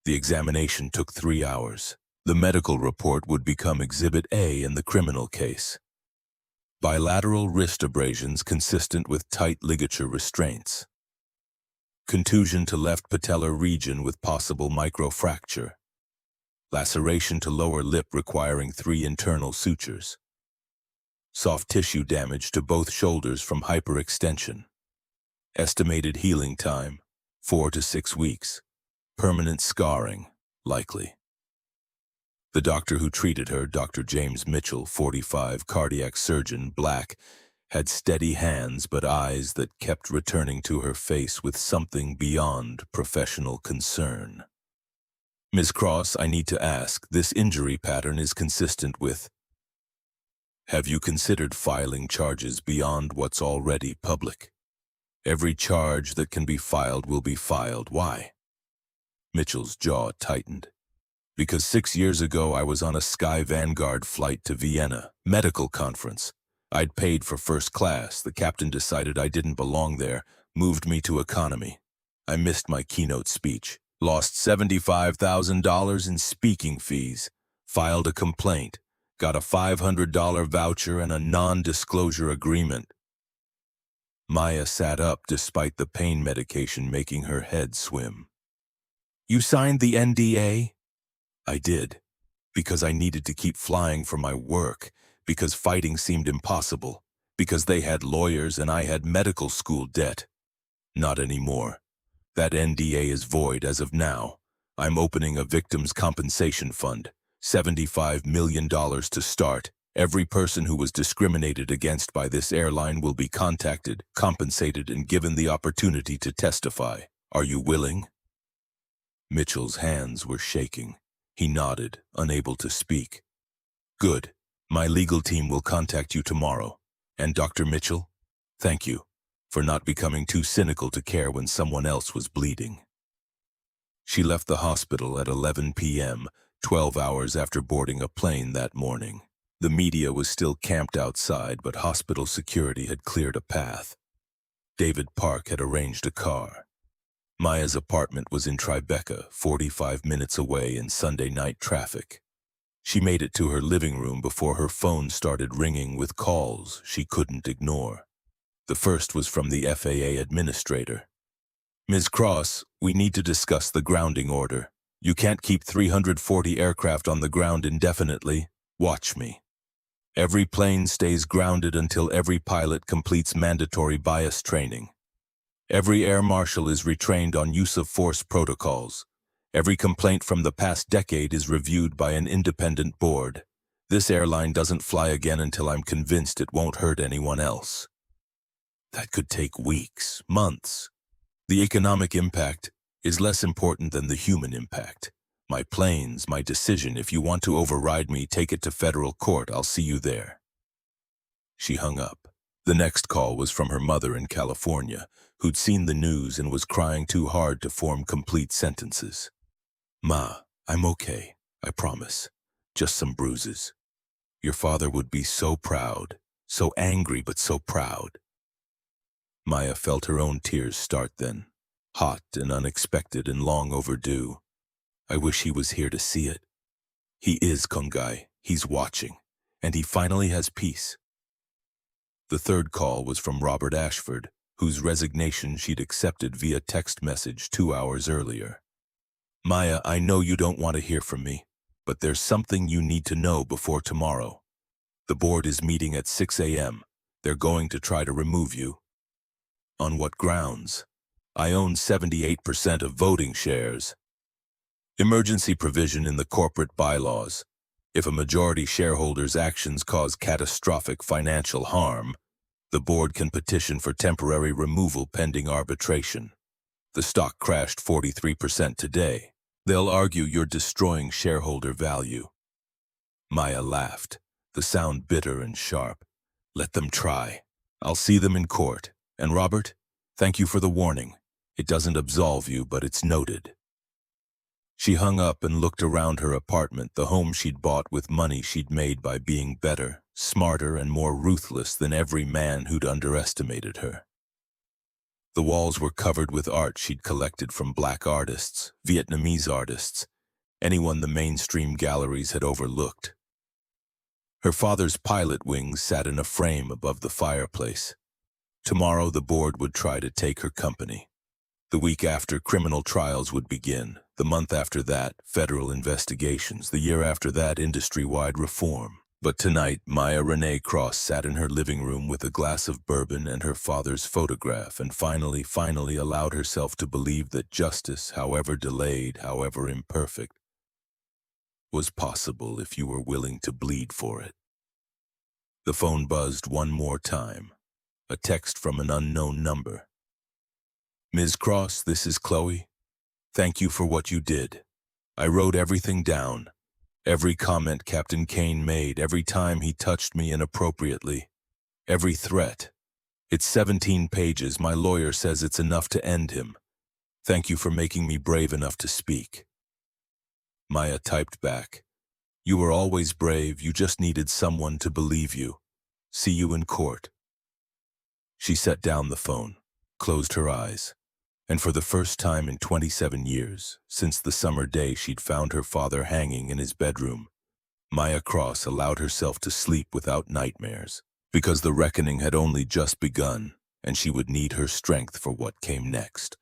The examination took 3 hours. The medical report would become Exhibit A in the criminal case. Bilateral wrist abrasions consistent with tight ligature restraints. Contusion to left patellar region with possible microfracture. Laceration to lower lip requiring 3 internal sutures. Soft tissue damage to both shoulders from hyperextension. Estimated healing time, 4 to 6 weeks. Permanent scarring, likely. The doctor who treated her, Dr. James Mitchell, 45, cardiac surgeon, black, had steady hands but eyes that kept returning to her face with something beyond professional concern. Ms. Cross, I need to ask, this injury pattern is consistent with... Have you considered filing charges beyond what's already public? Every charge that can be filed will be filed. Why? Mitchell's jaw tightened. Because 6 years ago I was on a Sky Vanguard flight to Vienna, medical conference. I'd paid for first class. The captain decided I didn't belong there, moved me to economy. I missed my keynote speech, lost $75,000 in speaking fees, filed a complaint, got a $500 voucher and a non-disclosure agreement. Maya sat up despite the pain medication making her head swim. You signed the NDA? I did, because I needed to keep flying for my work, because fighting seemed impossible, because they had lawyers and I had medical school debt. Not anymore. That NDA is void as of now. I'm opening a victims' compensation fund, $75 million to start. Every person who was discriminated against by this airline will be contacted, compensated, and given the opportunity to testify. Are you willing? Mitchell's hands were shaking. He nodded, unable to speak. Good. My legal team will contact you tomorrow. And Dr. Mitchell, thank you for not becoming too cynical to care when someone else was bleeding. She left the hospital at 11 p.m., 12 hours after boarding a plane that morning. The media was still camped outside, but hospital security had cleared a path. David Park had arranged a car. Maya's apartment was in Tribeca, 45 minutes away in Sunday night traffic. She made it to her living room before her phone started ringing with calls she couldn't ignore. The first was from the FAA administrator. Ms. Cross, we need to discuss the grounding order. You can't keep 340 aircraft on the ground indefinitely. Watch me. Every plane stays grounded until every pilot completes mandatory bias training. Every air marshal is retrained on use of force protocols. Every complaint from the past decade is reviewed by an independent board. This airline doesn't fly again until I'm convinced it won't hurt anyone else. That could take weeks, months. The economic impact is less important than the human impact. My planes, my decision. If you want to override me, take it to federal court. I'll see you there. She hung up. The next call was from her mother in California, who'd seen the news and was crying too hard to form complete sentences. Ma, I'm okay, I promise. Just some bruises. Your father would be so proud, so angry but so proud. Maya felt her own tears start then, hot and unexpected and long overdue. I wish he was here to see it. He is, Kongai. He's watching, and he finally has peace. The third call was from Robert Ashford, whose resignation she'd accepted via text message 2 hours earlier. Maya, I know you don't want to hear from me, but there's something you need to know before tomorrow. The board is meeting at 6 a.m. They're going to try to remove you. On what grounds? I own 78% of voting shares. Emergency provision in the corporate bylaws. If a majority shareholder's actions cause catastrophic financial harm, the board can petition for temporary removal pending arbitration. The stock crashed 43% today. They'll argue you're destroying shareholder value. Maya laughed, the sound bitter and sharp. Let them try. I'll see them in court. And Robert, thank you for the warning. It doesn't absolve you, but it's noted. She hung up and looked around her apartment, the home she'd bought with money she'd made by being better, smarter, and more ruthless than every man who'd underestimated her. The walls were covered with art she'd collected from black artists, Vietnamese artists, anyone the mainstream galleries had overlooked. Her father's pilot wings sat in a frame above the fireplace. Tomorrow the board would try to take her company. The week after, criminal trials would begin. The month after that, federal investigations. The year after that, industry-wide reform. But tonight, Maya Renee Cross sat in her living room with a glass of bourbon and her father's photograph and finally allowed herself to believe that justice, however delayed, however imperfect, was possible if you were willing to bleed for it. The phone buzzed one more time. A text from an unknown number. "Ms. Cross, this is Chloe. Thank you for what you did. I wrote everything down. Every comment Captain Kane made, every time he touched me inappropriately. Every threat. It's 17 pages. My lawyer says it's enough to end him. Thank you for making me brave enough to speak." Maya typed back, "You were always brave. You just needed someone to believe you. See you in court." She set down the phone, closed her eyes, and for the first time in 27 years, since the summer day she'd found her father hanging in his bedroom, Maya Cross allowed herself to sleep without nightmares, because the reckoning had only just begun, and she would need her strength for what came next.